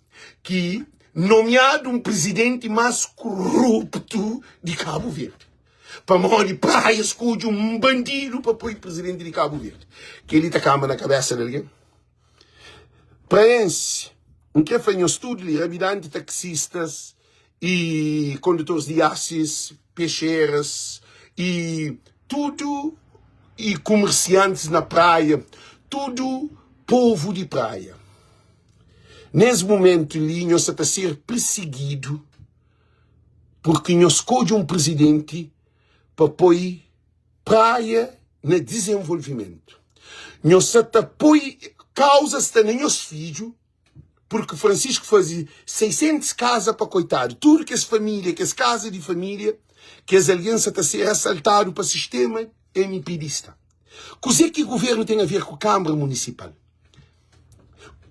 A: que nomeado um presidente mais corrupto de Cabo Verde. Para morrer de praia, escolhe um bandido para pôr presidente de Cabo Verde. Que ele está calma na cabeça de alguém. Para esse, um que faz um estudo de habitantes taxistas e condutores de ações, peixeiras e tudo, e comerciantes na praia, tudo povo de praia. Nesse momento, nós está a ser perseguido porque nós escolhe um presidente para pôr praia no desenvolvimento. Nós está a pôr causas nos nossos filhos, porque Francisco fazia 600 casas para coitado. Tudo que as famílias, que as casas de família, que as alianças está a ser assaltado para o sistema MPDista. O que o governo tem a ver com a Câmara Municipal?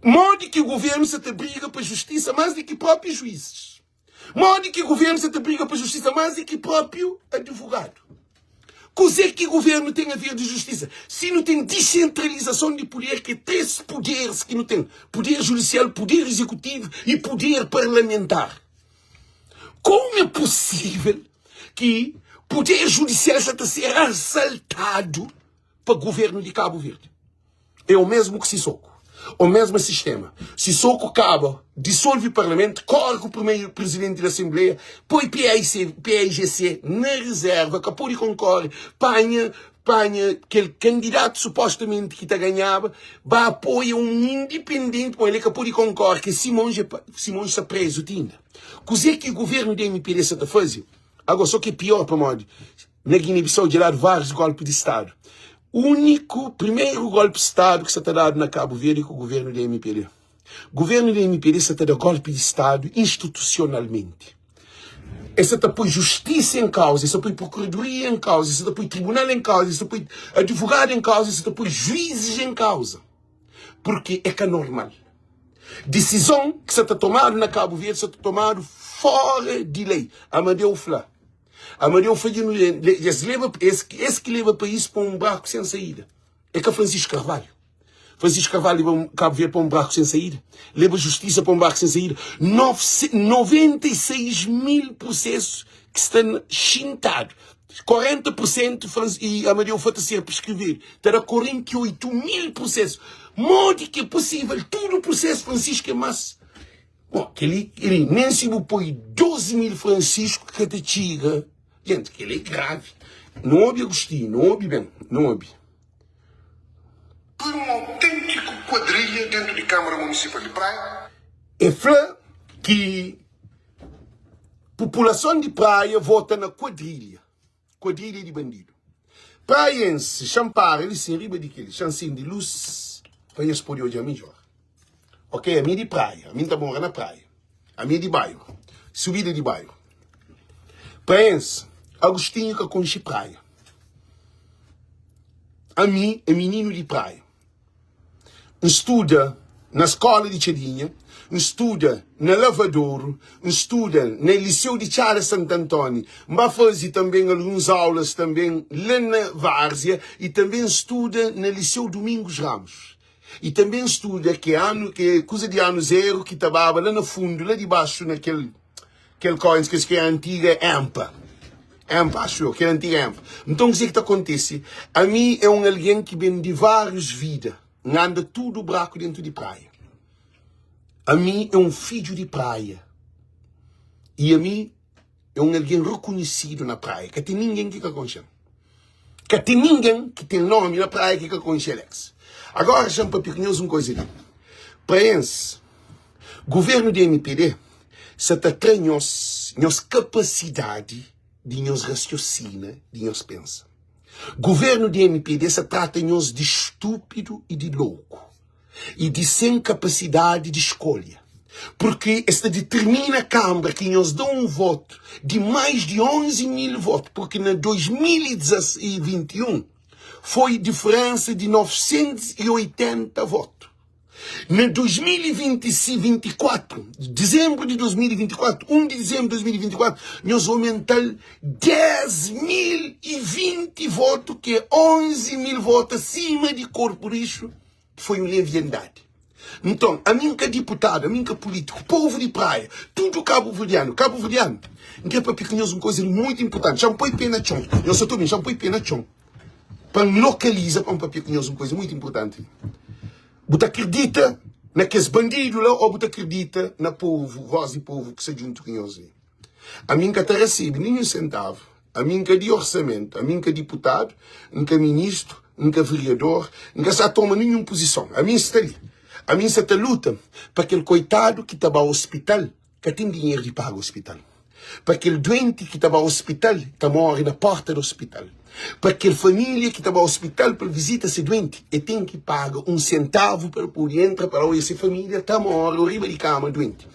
A: Modo que o governo se te briga para a justiça mais do que próprios juízes. Modo que o governo se te briga para a justiça mais do que próprio advogado. Coisa que o governo tem a ver de justiça? Se não tem descentralização de poder, que é 3 poderes que não tem. Poder judicial, poder executivo e poder parlamentar. Como é possível que poder judicial está a ser assaltado para o governo de Cabo Verde? É o mesmo que Sissoko. O mesmo sistema. Sissoko acaba, dissolve o Parlamento, corre o primeiro presidente da Assembleia, põe PAIGC na reserva, Capuri concorre, panha aquele candidato supostamente que está ganhava, vai apoiar um independente, com ele Capuri concorre, que Simões está preso, tinda. Coisa que o governo da MPD está a fazer? Agora, só que é pior para nós. Na Guiné-Bissau, de vários golpes de Estado. O primeiro golpe de Estado que se está dado na Cabo Verde com o governo da MPD. Governo do MPD está a golpe de Estado institucionalmente. Essa põe justiça em causa, essa põe procuradoria em causa, essa põe tribunal em causa, essa põe advogado em causa, essa põe juízes em causa. Porque é que é normal. Decisão que se está tomando na Cabo Verde, se está tomando fora de lei. Amadeu Flá. Amadeu Flá, esse que leva o país para um barco sem saída. É que é Francisco Carvalho. Francisco Carvalho leva Cabo Verde para um barco sem saída. Leva justiça para um barco sem saída. 96 mil processos que estão chintados. 40% e Amadeu Flá está a ser prescrever. Terá 48 mil processos. Modo que é possível. Tudo o processo Francisco é massa. Bom, ele nem se põe 12 mil Francisco que te tira. Gente, que ele é grave. Não ouve Agostinho, não ouve bem, não ouve.
M: Foi um autêntico quadrilha dentro de Câmara Municipal de Praia.
A: É flã que população de Praia vota na quadrilha. Quadrilha de bandido. Praiense, champar, eles se riba de aquele, chancinho de luz, para eles poderem olhar melhor. Ok, a minha de praia, a minha está morando na praia. A minha de bairro, subida de bairro. Praiense, Agostinho que conche praia. A mim é menino de praia. Estuda na escola de Tchadinha, estuda na Lavadouro, estuda no Liceu de Charles Santo Antônio, mas faz também algumas aulas também lá na Várzea e também estuda no Liceu Domingos Ramos. E também estuda que é coisa de ano zero que estava lá no fundo, lá debaixo naquele coisa que é a antiga AMPA. AMPA, acho eu, que é a antiga AMPA. Então, o que está acontecendo? A mim é alguém que vem de várias vidas. Anda tudo buraco dentro de praia. A mim é filho de praia. E a mim é alguém reconhecido na praia. Que tem ninguém que conhece. Que tem ninguém que tem nome na praia que conhece Alex. Agora, chama para pequenos uma coisa ali. Praense, governo do MPD, se tem nossa capacidade de nos raciocinar, de nos pensar. Governo de MPD se trata-nos de estúpido e de louco. E de sem capacidade de escolha. Porque esta determina a Câmara que nos dá um voto de mais de 11 mil votos. Porque em 2021 foi diferença de 980 votos. Em 2024, dezembro de 2024, 1 de dezembro de 2024, nós aumentamos 10.020 votos, que é 11 mil votos acima de Corporation, que foi uma leviandade. Então, a minha deputada, a minha político, povo de praia, tudo cabo-verdiano, não é para pequenos uma coisa muito importante. Já me põe pena chão. Eu só estou bem, já me põe pena chão. Para localizar para um pequenos uma coisa muito importante. Você acredita naqueles bandidos lá ou você acredita na povo, voz de povo que se junta com nós? A mim que não recebe nenhum centavo, a mim que é de orçamento, a mim que é deputado, nunca é ministro, nunca é vereador, nunca se toma nenhuma posição. A mim está ali. A mim está luta para aquele coitado que estava ao hospital, que tem dinheiro de pagar o hospital. Para aquele doente que estava ao hospital, que morre na porta do hospital. Para aquela família que estava ao hospital para visitar esse doente e tem que pagar um centavo para poder entrar para essa família está morre arriba de cama doente.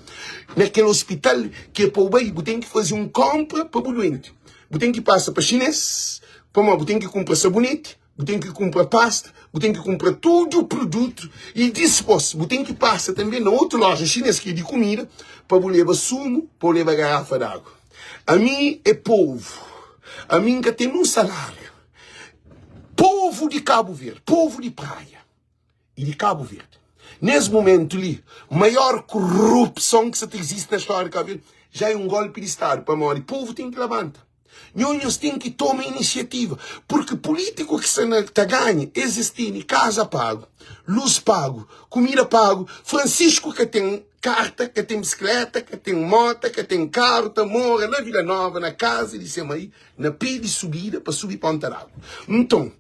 A: Naquele hospital que é para o bem, você tem que fazer uma compra para o doente. Você tem que passar para chinês, você tem que comprar sabonete, você tem que comprar pasta, você tem que comprar todo o produto e depois você tem que passar também na outra loja chinesa que é de comida para levar sumo, para levar garrafa d'água. A mim é povo. A mim que tem um salário. Povo de Cabo Verde, povo de praia e de Cabo Verde. Nesse momento ali, a maior corrupção que existe na história de Cabo Verde já é um golpe de Estado para morrer. O povo tem que levantar. Nós temos que tomar iniciativa. Porque político que está ganha, existem casa pago, luz pago, comida pago. Francisco que tem carta, que tem bicicleta, que tem moto, que tem carro, que mora na Vila Nova, na casa de Semaí, na pé de subida para subir para Ontarágua. Então,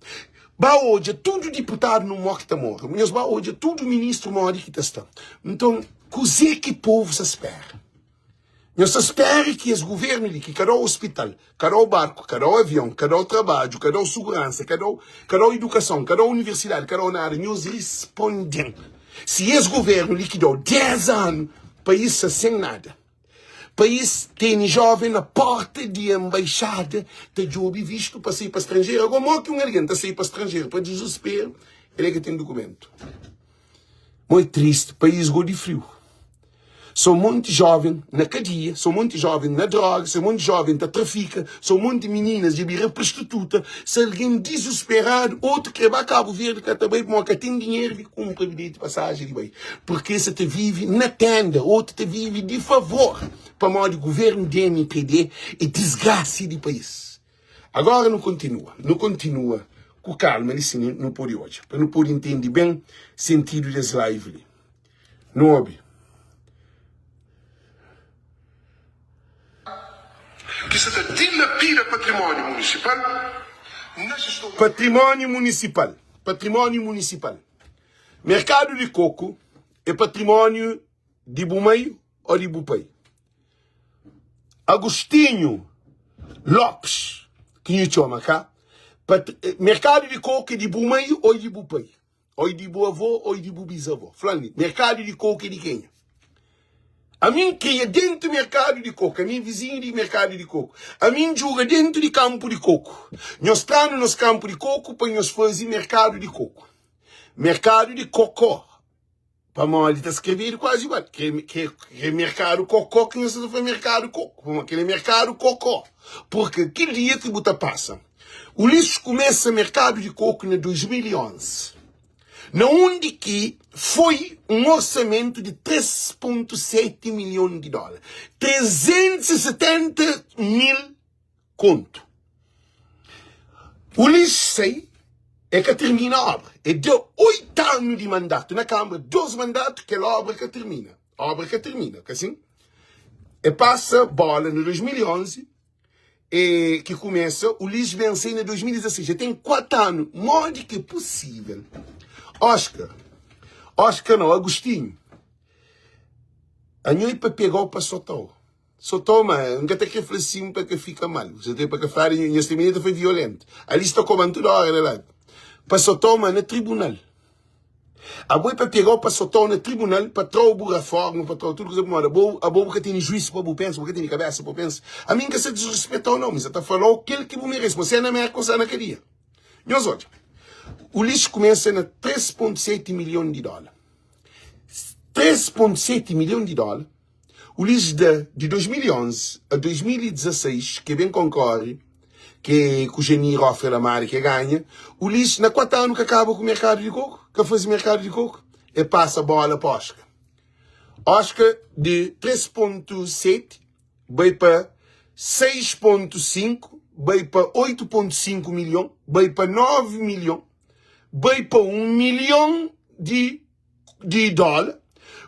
A: hoje tudo deputado não morre que morre. Mas hoje tudo ministro morre que está. Então, coisa que o povo se espera. Nós esperamos que esse governo, que cada hospital, cada barco, cada avião, cada trabalho, cada segurança, cada educação, cada universidade, cada área, nós respondemos. Se esse governo liquidou 10 anos, o país sem nada. O país tem jovem na porta de embaixada, tem job visto para sair para estrangeiro. Agora, mal que alguém está sair para estrangeiro, para desespero, ele é que tem documento. Muito triste, país go de frio. São muito jovens na cadeia, são muito jovens na droga, são muito jovens na trafica, são muitas meninas de birra prostituta. Se alguém desesperado, outro que vai a Cabo Verde, que também porque tem dinheiro e compra bilhete de passagem de bem. Porque se te vive na tenda, outro te vive de favor para o modo governo de MPD e desgraça do país. Agora não continua com calma, assim, não pode hoje, para não poder entender bem o sentido das lives. Não ouve.
M: Que se dilapida patrimônio municipal na gestão...
A: Patrimônio municipal. Mercado de coco é patrimônio de Bumeio ou de Bupei. Agostinho Lopes, que eu chamo cá, mercado de coco é de Bumeio ou de Bupei. Ou de Boavô ou de Bubisavô. Falando, mercado de coco é de quem? A mim cria dentro do mercado de coco, a mim vizinho de mercado de coco. A mim joga dentro de campo de coco. Nós estamos nos campos de coco para nós fazer mercado de coco. Mercado de cocó. Para mal está escrever quase igual. Que é mercado cocó que nós estamos mercado coco. Aquele mercado cocó. Porque aquele dia que você passa. O lixo começa mercado de coco em 2011. Na onde que foi um orçamento de 3,7 milhões de dólares. 370 mil conto. O liceu é que termina a obra. E deu 8 anos de mandato na Câmara, 2 mandatos que é a obra que termina. A obra que termina, que assim. E passa bola no 2011, e que começa, o lixo vence em 2016. Já tem 4 anos, modo que é possível. Oscar não, Agostinho. A noite para pegar para Sotó. Sotó, mas nunca tem que refletir para que fica mal. Você tem para que falar, e esta menina foi violenta. Ali está comando toda hora, né? Para Sotó, mas no tribunal. A boa para pegar para Sotó no tribunal, para trouxer a forma, para trouxer tudo que você pode. A boa que tem juízo para você pensar, porque tem cabeça para pensar. A mim que você desrespeitou não, mas você está falando aquele que você merece. Você não é coisa na cadeia. Nós olha. O lixo começa na 3,7 milhões de dólares. 3,7 milhões de dólares. O lixo de 2011 a 2016, que bem concorre, que o Geniro ofere a Mari que ganha, o lixo, na 4 anos que acaba com o mercado de coco, que faz o mercado de coco, e passa a bola para Oscar. Oscar de 3,7 vai para 6,5, vai para 8,5 milhões, vai para 9 milhões, vai para 1 milhão de dólares,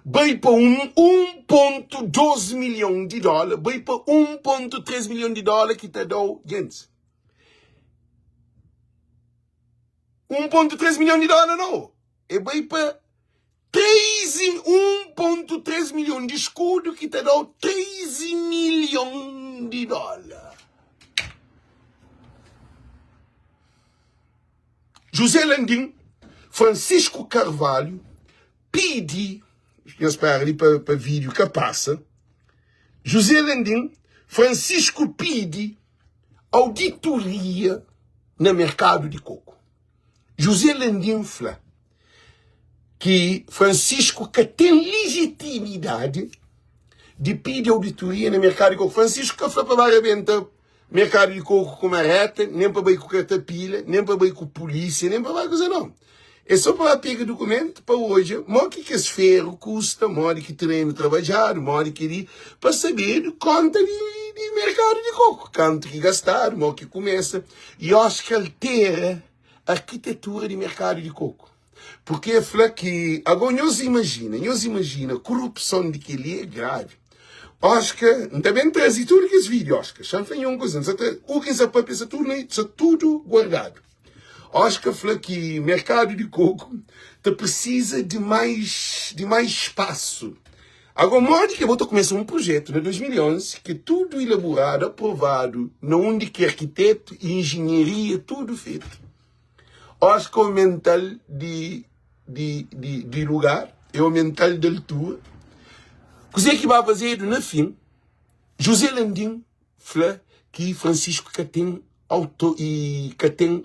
A: vai para 1,12 milhão de dólares, vai para 1,3 milhão de dólares que te deu, gente. 1,3 milhão de dólares não. E vai para 1,3 milhão de escudo que te deu 13 milhões de dólares. José Landim, Francisco Carvalho, pedi, eu espero ali para vídeo que passa, José Landim, Francisco pede auditoria no mercado de coco. José Landim fala que Francisco que tem legitimidade de pedir auditoria no mercado de coco. Francisco que fala para barabenta mercado de coco com marreta, nem para bem com catapila, nem para bem com polícia, nem para bem coisa não. É só para pegar documento para hoje, mó que esse ferro custa, mó que treino trabalhar, mó que ir para saber quanto de mercado de coco, quanto que gastar, mó que começa. E eu acho que altera a arquitetura de mercado de coco. Porque fala que, agora nós imagina, a corrupção de que ele é grave. Oscar, também traz tudo que esse vídeo, Oscar. Já foi uma coisa, o que essa papel, tudo guardado. Oscar falou que mercado de coco precisa de mais espaço. Agora, modo que eu vou começar um projeto em 2011, que tudo elaborado, aprovado, onde que arquiteto e engenharia, tudo feito. Oscar mental de lugar, é o mental da altura. Coisa que vai fazer no fim, José Landim fala que Francisco que tem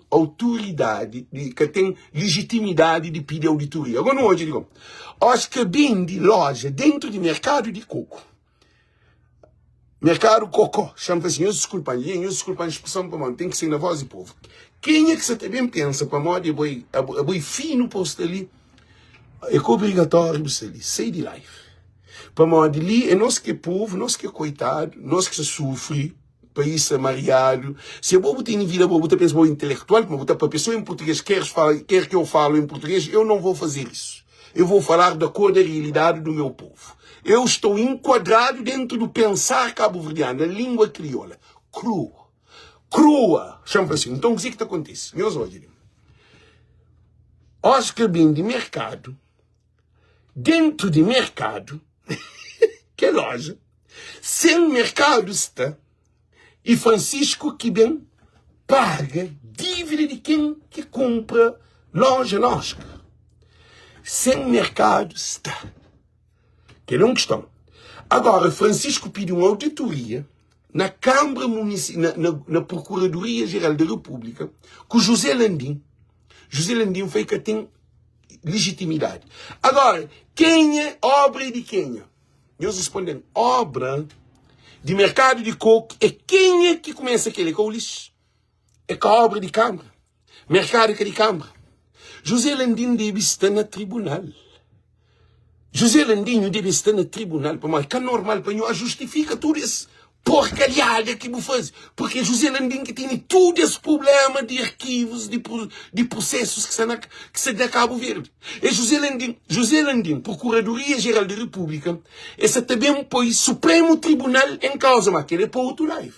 A: autoridade, que tem legitimidade de pedir auditoria. Agora, hoje, digo, acho que bem de loja dentro do mercado de coco. Mercado cocó, chama assim, eu desculpa a expressão para mim, tem que ser na voz do povo. Quem é que você também pensa para mim, de boi fino posto ali, é obrigatório você ali, sei de life. Para mim, ali, é nós que é povo, nós que é coitado, nós que se sofre, país mareado. Se eu vou ter em vida, vou pensa bom intelectual, vou botar para a pessoa em português, quer que eu falo em português, eu não vou fazer isso. Eu vou falar da cor da realidade do meu povo. Eu estou enquadrado dentro do pensar cabo-verdiano, a língua crioula. Crua. Chama assim. Então, o que é que acontece? Meus olhos. Oscar bem de mercado, dentro de mercado, que é loja, sem mercado está, e Francisco que bem paga dívida de quem que compra loja nossa. Sem mercado está. Que é uma questão. Agora, Francisco pediu uma auditoria na Câmara Municipal, na Procuradoria-Geral da República, com José Landim. José Landim foi que tem legitimidade. Agora, quem é obra de quem? Eles respondem, obra de mercado de coco é quem é que começa aquele com o lixo. É com a obra de Câmara. Mercado que é de Câmara. José Landim deve estar no tribunal. José Landinho deve estar no tribunal, para mim, que é normal para mim, justifica tudo isso porcariada que me faz. Porque José Landim que tem todo esse problema de arquivos, de processos que se dá a Cabo Verde. E José Landim, Procuradoria-Geral da República, essa também põe Supremo Tribunal em causa, mas aquele é para outro live.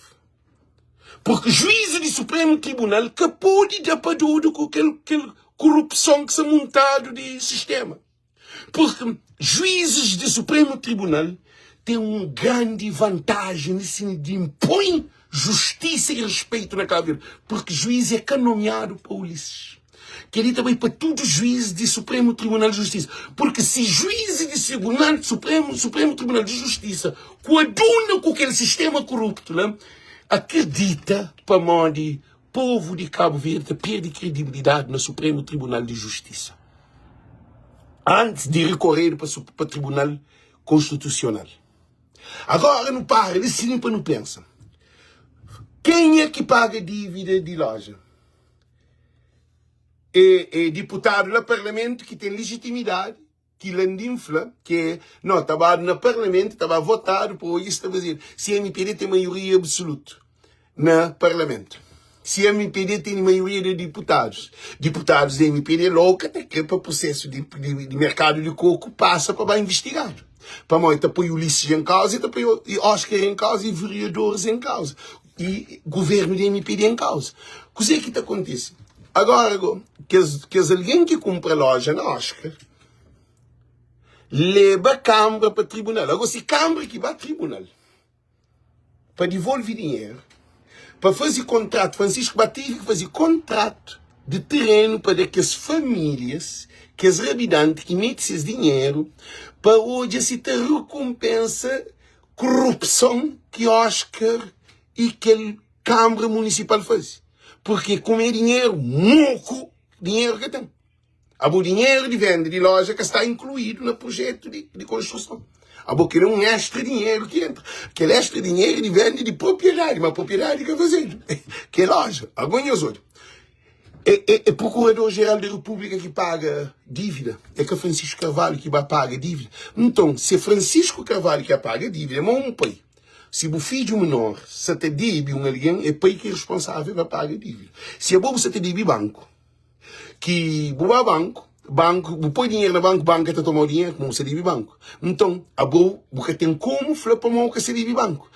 A: Porque juízo do Supremo Tribunal que pode dar para tudo com aquela corrupção que se é montado de sistema. Porque juízes do Supremo Tribunal têm uma grande vantagem de impõe justiça e respeito na Cabo Verde. Porque juiz é nomeado para Ulisses. Que ele também para todos os juízes do Supremo Tribunal de Justiça. Porque se juízes do Supremo Tribunal de Justiça coadunam com aquele sistema corrupto, né, acredita para o povo de Cabo Verde perde credibilidade no Supremo Tribunal de Justiça. Antes de recorrer para o Tribunal Constitucional. Agora não para, eles sempre não pensam. Quem é que paga dívida de loja? É deputado no Parlamento que tem legitimidade, que Landim fala, que não, estava no Parlamento, estava votado por isso, estava dizendo, se a MPD tem maioria absoluta no Parlamento. Se a MPD tem maioria de deputados da MPD logo até que para o processo de mercado de coco passa para bem investigado. Para mim, está põe Ulisses em causa, está põe Oscar em causa e vereadores em causa. E governo da MPD em causa. O que é que acontece? Agora, que alguém que compra loja na Oscar leva a Câmara para o tribunal. Agora, se a Câmara que vai ao tribunal para devolver dinheiro, para fazer contrato, Francisco teve que fazer contrato de terreno para que as famílias, que as habitantes que metem esse dinheiro, para hoje se ter recompensa corrupção que Oscar e que a Câmara Municipal faz. Porque com é dinheiro, muito dinheiro que tem. O dinheiro de venda de loja que está incluído no projeto de construção. Porque não é extra dinheiro que entra. Aquele extra dinheiro ele vende de propriedade, mas propriedade que é fazendo. Que é loja. Agora os outros. É Procurador-Geral da República que paga dívida. É que Francisco Carvalho que vai pagar dívida. Então, se Francisco Carvalho que paga dívida, é um pai. Se o filho menor, se te deve alguém, é pai que é responsável para pagar dívida. Se é bom você te deve banco, que o banco, põe dinheiro no banco, banco está tomando dinheiro, como você deve banco. Então, você tem como falar para mão que você deve banco.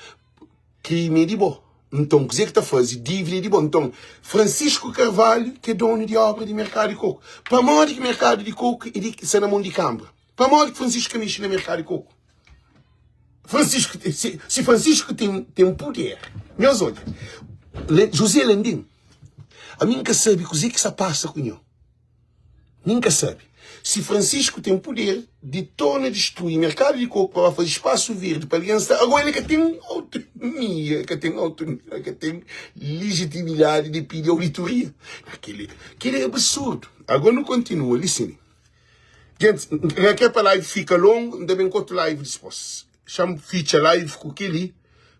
A: Crime é de bom. Então, o que está fazendo? Dívida de bom. Então, Francisco Carvalho, que é dono de obra de mercado de coco. Para mão de mercado de coco, ele está na mão de Câmara. Para mão de Francisco mexe no mercado de coco. Francisco, se Francisco tem um poder, meus olhos, José Landim, a mim nunca sabe o que se passa com ele. Nunca sabe. Se Francisco tem o poder de tornar destruir o mercado de coco para fazer espaço verde para aliança, agora ele que tem autonomia, que tem legitimidade de pedir auditoria. Aquele é absurdo. Agora não continua, listen. Gente, aqui para a live fica longo, ainda bem quanto live depois. Chamo feature live com aquele,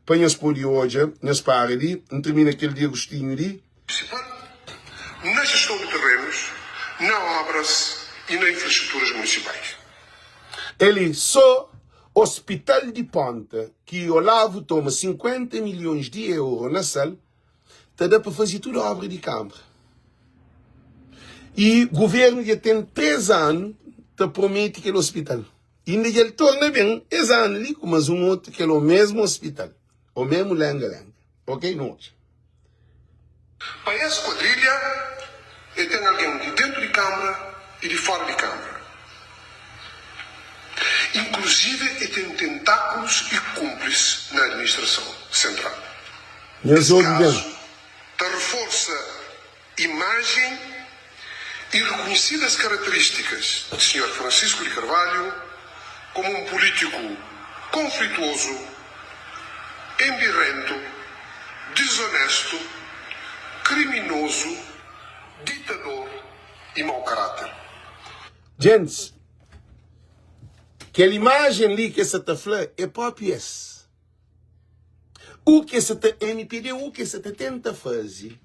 A: põe as por de hoje, nas para ali, termina aquele dia gostinho ali.
M: Na gestão de terrenos, na obras e nas infraestruturas municipais.
A: Ele só hospital de ponta, que o Olavo toma 50 milhões de euros na sala, está dando para fazer toda a obra de Câmara. E o governo já tem 3 anos, te promete aquele hospital. E ainda ele torna bem, esse ano ali, mas um outro que é o mesmo hospital. O mesmo lenga-lenga. Ok? Não.
M: Para essa quadrilha, ele tem alguém de dentro de Câmara e de fora de Câmara. Inclusive, ele tem tentáculos e cúmplices na administração central. Nesse caso, reforça imagem e reconhecidas características do Sr. Francisco de Carvalho como um político conflituoso, embirrento, desonesto, criminoso, ditador e mau caráter.
A: Gente, aquela imagem ali que essa está falando é própria. O que essa MPD, o que essa tenta fazer,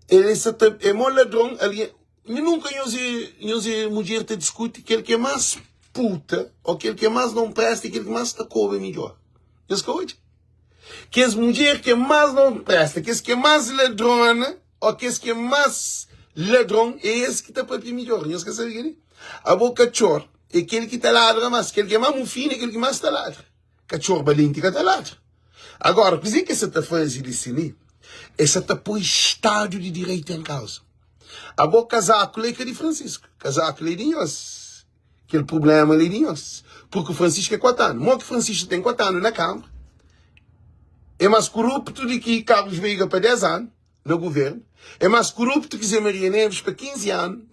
A: ele é um ladrão ali. Eu nunca use mulher te discute aquele que é mais puta, ou aquele que mais não presta, aquele que mais está cobra melhor. Escute? Que as mulheres que mais não presta, que as que é mais ladrona, ou que as que é mais ladrão, é esse que está para melhor. Não esquece aquele? A boca cachorro é aquele que está ladra mais, aquele que é mais mufino, é aquele que mais está ladra. Cachorro balente que está ladra. Agora, o que você está fazendo isso ali? Essa está por Estado de Direito em causa. A boca casaco é que é de Francisco. Casaco é de nós. Aquele problema é de nós. Porque o Francisco é 4 anos. Mo que Francisco tem 4 anos na Câmara. É mais corrupto do que Carlos Veiga para 10 anos no governo. É mais corrupto que Zé Maria Neves para 15 anos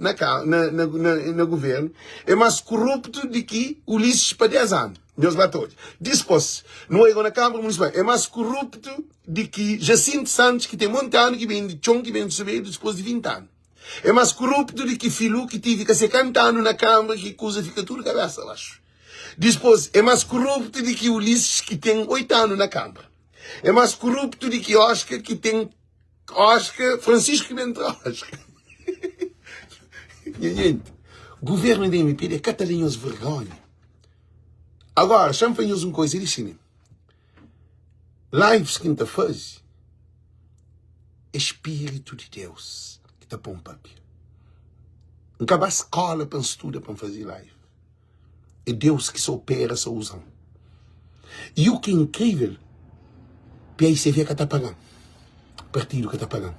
A: no governo. É mais corrupto do que Ulisses para 10 anos. Deus lá todos. Depois, não é na Câmara Municipal. É mais corrupto do que Jacinto Santos, que tem muito ano, que vem de Chong, que vem de Sobeiro depois de 20 anos. É mais corrupto do que Filho, que tive que ser cantando na Câmara, que coisa fica tudo cabeça abaixo. Depois, é mais corrupto do que Ulisses, que tem 8 anos na Câmara. É mais corrupto do que Oscar, que tem Francisco Bento Oscar. Gente, governo da MP é catalinhoso vergonha. Agora, champanhos uma coisa, eles sim. Lives que a gente faz, Espírito de Deus que está para um papel. Não acaba a escola para estudar para fazer live. É Deus que só opera, só usa. E o que é incrível, aí você vê que está pagando. Partido que está pagando.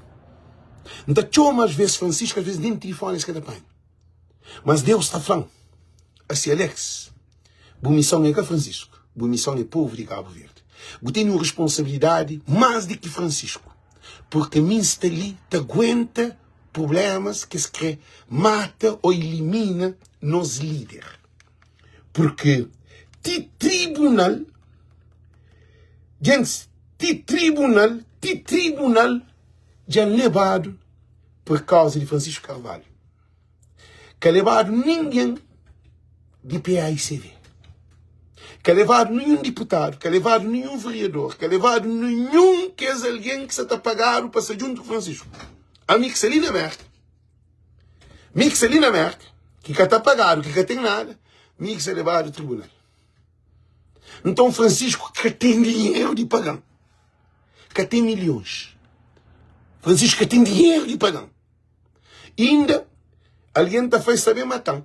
A: Então, chama às vezes Francisco, às vezes nem telefones que está pagando. Mas Deus está falando. Assim, Alex, boa missão é que Francisco. Boa missão é povo de Cabo Verde. Eu tenho uma responsabilidade mais do que Francisco. Porque mim está ali, te aguenta problemas que se mata ou elimina nos líderes. Porque ti tribunal, gente, ti tribunal já levado por causa de Francisco Carvalho. Que levado ninguém de PAICV. Que levado nenhum deputado, que levado nenhum vereador, que levado nenhum que é alguém que se está pagando para ser junto com Francisco. A Mixelina Merkel. Mixelina Merkel, que está pagado, que tem nada, Mix é levado ao tribunal. Então Francisco que tem dinheiro de pagar. Que tem milhões. Francisco que tem dinheiro de pagar. Ainda, alguém está fazendo saber matar.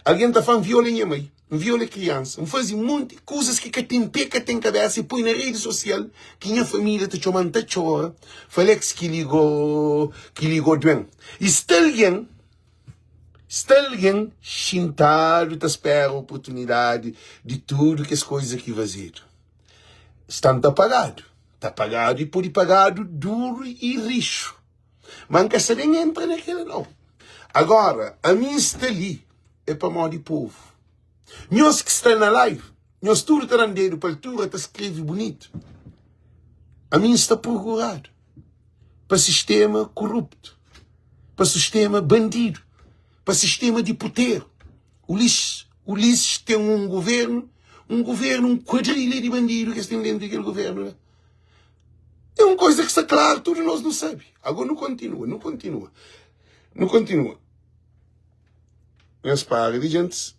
A: Alguém está fazendo viola em mãe, viola criança, faz um monte de coisas que tem pé, que tem cabeça e põe na rede social, que minha família está chamando, está chora. Falex que ligou doente. E está alguém chintado, está esperando a oportunidade de tudo que as coisas que vazido. Está pagado. Está pagado e pode pagado duro e rixo. Mas nunca se nem entra naquela não. Agora, a mim está ali, é para morrer de povo. Nós que está na live, nós tudo está andando para a altura, está escreve bonito. A mim está procurado para sistema corrupto, para sistema bandido, para sistema de poder. Ulisses tem um governo, um quadrilha de bandidos que estão dentro daquele governo. Né? É uma coisa que está claro, todos nós não sabemos. Agora não continua. Mas para de gente.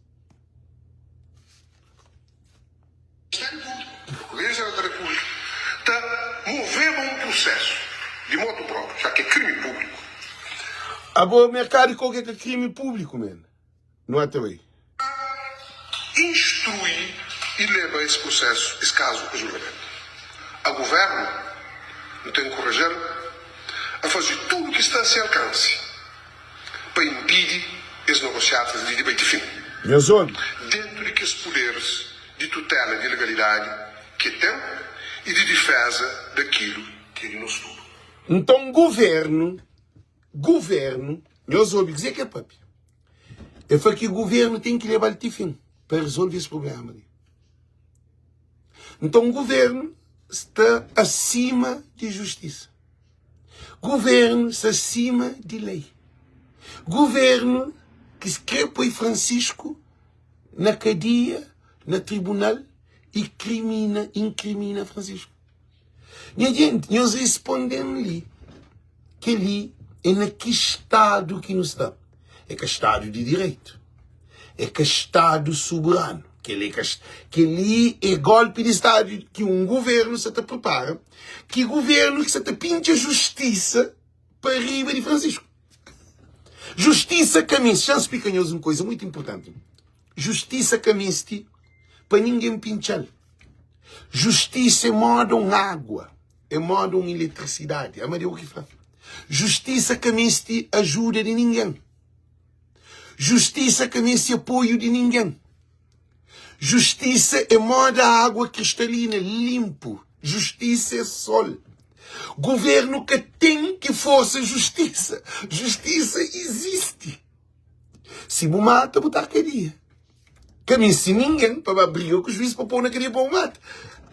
M: O Ministério da República está movendo um processo de modo próprio, já que é crime público.
A: A boa mercado qualquer que é crime público, mano. Não é também.
M: Instrui e leva esse processo, esse caso, a julgamento. A governo não tem que encorajar a fazer tudo o que está a seu alcance para impedir esses negociados de debate fim. Dentro de que os poderes de tutela e de legalidade que tem e de defesa daquilo que ele nos tudo.
A: Então, governo, nós vamos dizer que é papi. É para que o governo tem que levar de fim para resolver esse problema. Então, o governo está acima de justiça. Governo está acima de lei. Governo que quer pôr Francisco na cadeia, na tribunal e incrimina Francisco. Minha gente, nós respondemos ali que ali é naquele Estado que nos está. É que Estado de Direito. É que Estado soberano. Que ali é golpe de Estado que um governo se te prepara. Que governo que se te pinta a justiça para riba de Francisco. Justiça caminho. Já explica-nos uma coisa muito importante. Justiça caminho para ninguém pinchar. Justiça é modo em água. É modo em eletricidade. É o que fala. Justiça caminho ajuda de ninguém. Justiça caminho apoio de ninguém. Justiça é modo a água cristalina, limpo. Justiça é sol. Governo que tem que força justiça. Justiça existe. Se me mata, botar cadeia. Caminho se ninguém para brigar com os juízes para pôr na cadeia para o mata.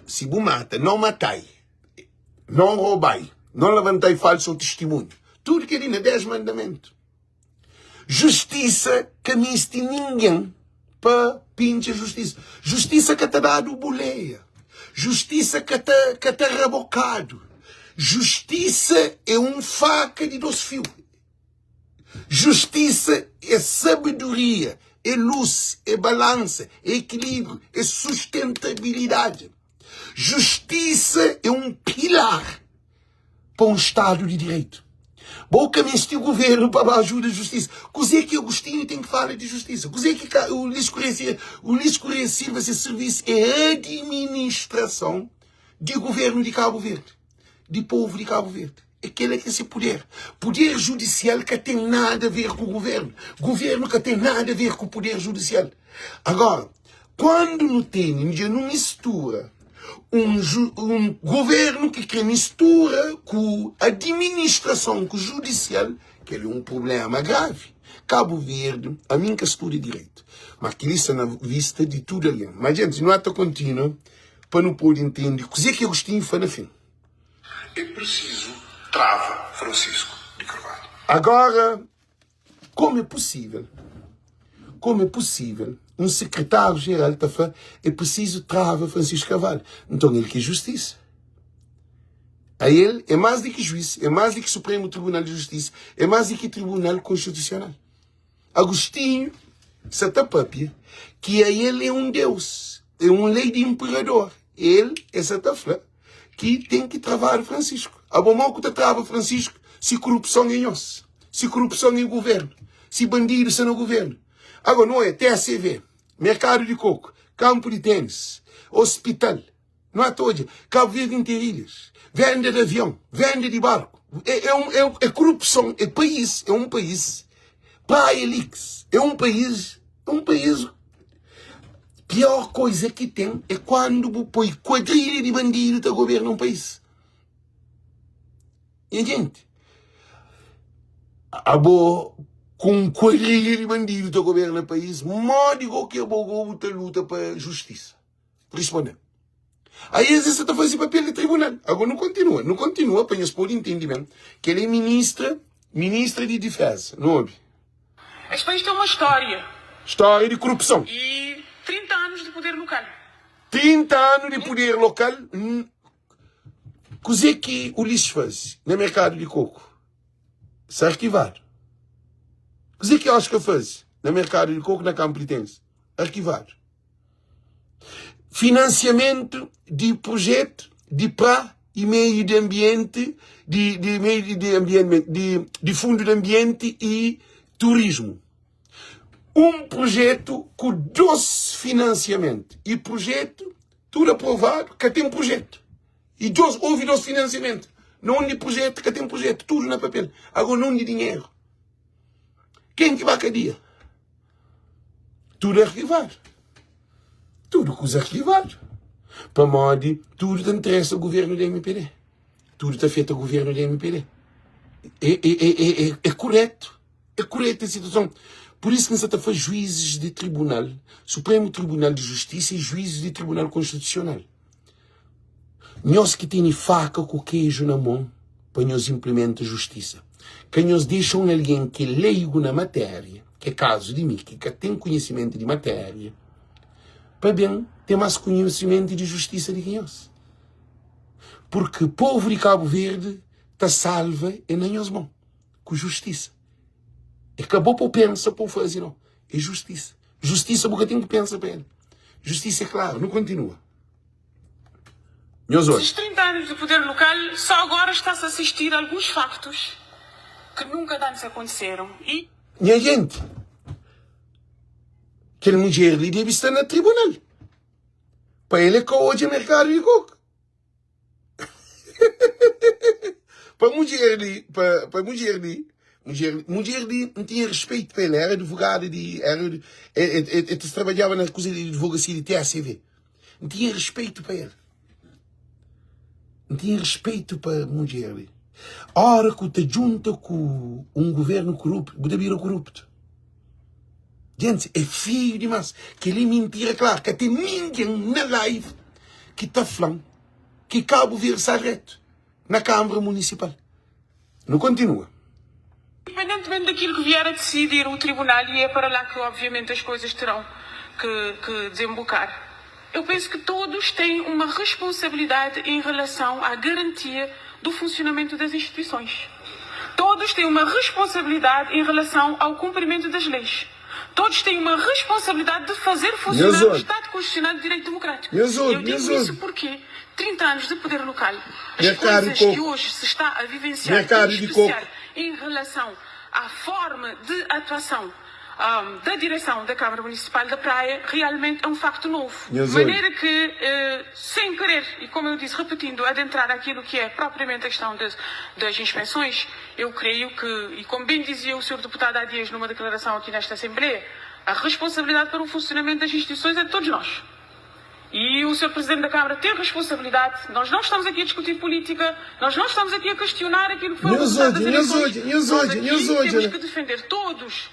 A: Se me mata, não matai. Não roubai. Não levantai falso testemunho. Tudo que é na 10 mandamentos. Justiça caminho de ninguém para pintar justiça. Justiça que te dado boleia. Justiça que te rabocado. Justiça é faca de 2 fios. Justiça é sabedoria, é luz, é balança, é equilíbrio, é sustentabilidade. Justiça é pilar para Estado de Direito. Bom caminho o governo para ajudar a justiça. Coisa que Agostinho tem que falar de justiça. Coisa que o Luís Correia Silva se serviço é administração de governo de Cabo Verde. De povo de Cabo Verde. Aquele é que é esse poder. Poder judicial que tem nada a ver com o governo. Governo que tem nada a ver com o poder judicial. Agora, quando não mistura um governo que mistura com a administração, com o judicial, que é um problema grave. Cabo Verde, a minha que estuda direito, mas que isso na vista de tudo ali. Mas, gente, não é tão contínuo para não poder entender o que Agostinho faz no fim.
M: É preciso trava Francisco de Carvalho.
A: Agora, como é possível um secretário-geral está falando, é preciso trava Francisco Carvalho. Então ele quer justiça. A ele é mais do que juiz, é mais do que Supremo Tribunal de Justiça, é mais do que Tribunal Constitucional. Agostinho, Satapapia, que a ele é um Deus, é um lei de imperador. Ele é Satafla, que tem que travar Francisco. A bom mal que trava Francisco, se corrupção é nós, se corrupção é o governo, se bandido se no governo. Agora não é TCV, mercado de coco, campo de tênis, hospital, não é todo, Cabo Verde inteirilhas, venda de avião, venda de barco. É corrupção, é um país, Praia Lix, é um país, pior coisa que tem é quando põe quadrilha de bandido que governa um país. E gente, com quadrilha de bandidos que governam o país, modo qualquer bogo luta para justiça. Respondendo. Aí existe a fazer papel de tribunal. Agora não continua, para nós por entendimento, que ele é ministra de defesa, não ouve?
G: Este país tem uma história.
A: História de corrupção.
G: E 30 anos de poder local.
A: 30 anos de poder local. Coisa que o lixo faz no mercado de coco? Se arquivar. Coisa que eu acho que faz no mercado de coco na Campritense? Arquivar. Financiamento de projeto de praia e meio de ambiente, de fundo de ambiente e turismo. Um projeto com 12 financiamentos. E projeto, tudo aprovado, que tem projeto. E houve 12 financiamentos. Não de projeto, que tem projeto. Tudo na papel. Agora não de dinheiro. Quem que vai cadeia? Tudo arquivado. Tudo coisa arquivado. Para modo, tudo te interessa o governo da MPD. Tudo está feito ao governo da MPD. É correto. É correta a situação. Por isso que nós estamos a fazer juízes de tribunal, Supremo Tribunal de Justiça e juízes de Tribunal Constitucional. Nós que temos faca com queijo na mão, para nós implementar justiça. Que nós deixam alguém que é leigo na matéria, que é caso de mim, que tem conhecimento de matéria, para bem ter mais conhecimento de justiça de quem nós. Porque o povo de Cabo Verde está salva em nossas mãos, com justiça. Acabou por pensar, por fazer, não. É justiça. Justiça porque tem que pensar para ele. Justiça é claro, não continua.
G: Esses 30 anos de poder local, só agora está-se a assistir a alguns factos que nunca antes aconteceram. E...
A: Minha gente, aquele mulher ali deve estar no tribunal. Para ele é que hoje é mercado de coco. Para mulher ali, mulher ali não tinha respeito para ele, era advogada ele trabalhava na coisa de advocacia de TACV. Não tinha respeito para ele. Não tinha respeito para a mulher ali. A hora que te junta com um governo corrupto, você vira corrupto. Gente, é feio demais. Que ele mentira, claro, que tem ninguém na live que está falando que Cabo Verde está reto na Câmara Municipal. Não continua.
G: Independentemente daquilo que vier a decidir o tribunal, e é para lá que obviamente as coisas terão que desembocar, eu penso que todos têm uma responsabilidade em relação à garantia do funcionamento das instituições. Todos têm uma responsabilidade em relação ao cumprimento das leis. Todos têm uma responsabilidade de fazer funcionar o Estado Constitucional de Direito Democrático. Eu digo isso porque 30 anos de poder local, as coisas que hoje se está a vivenciar, em especial em relação à forma de atuação da direção da Câmara Municipal da Praia, realmente é um facto novo. De maneira que, sem querer, e como eu disse, repetindo, adentrar aquilo que é propriamente a questão das inspeções, eu creio que, e como bem dizia o Sr. Deputado há dias numa declaração aqui nesta Assembleia, a responsabilidade para o funcionamento das instituições é de todos nós. E o Sr. Presidente da Câmara tem responsabilidade. Nós não estamos aqui a discutir política, nós não estamos aqui a questionar aquilo que foi o resultado das eleições. Nós aqui temos que defender todos,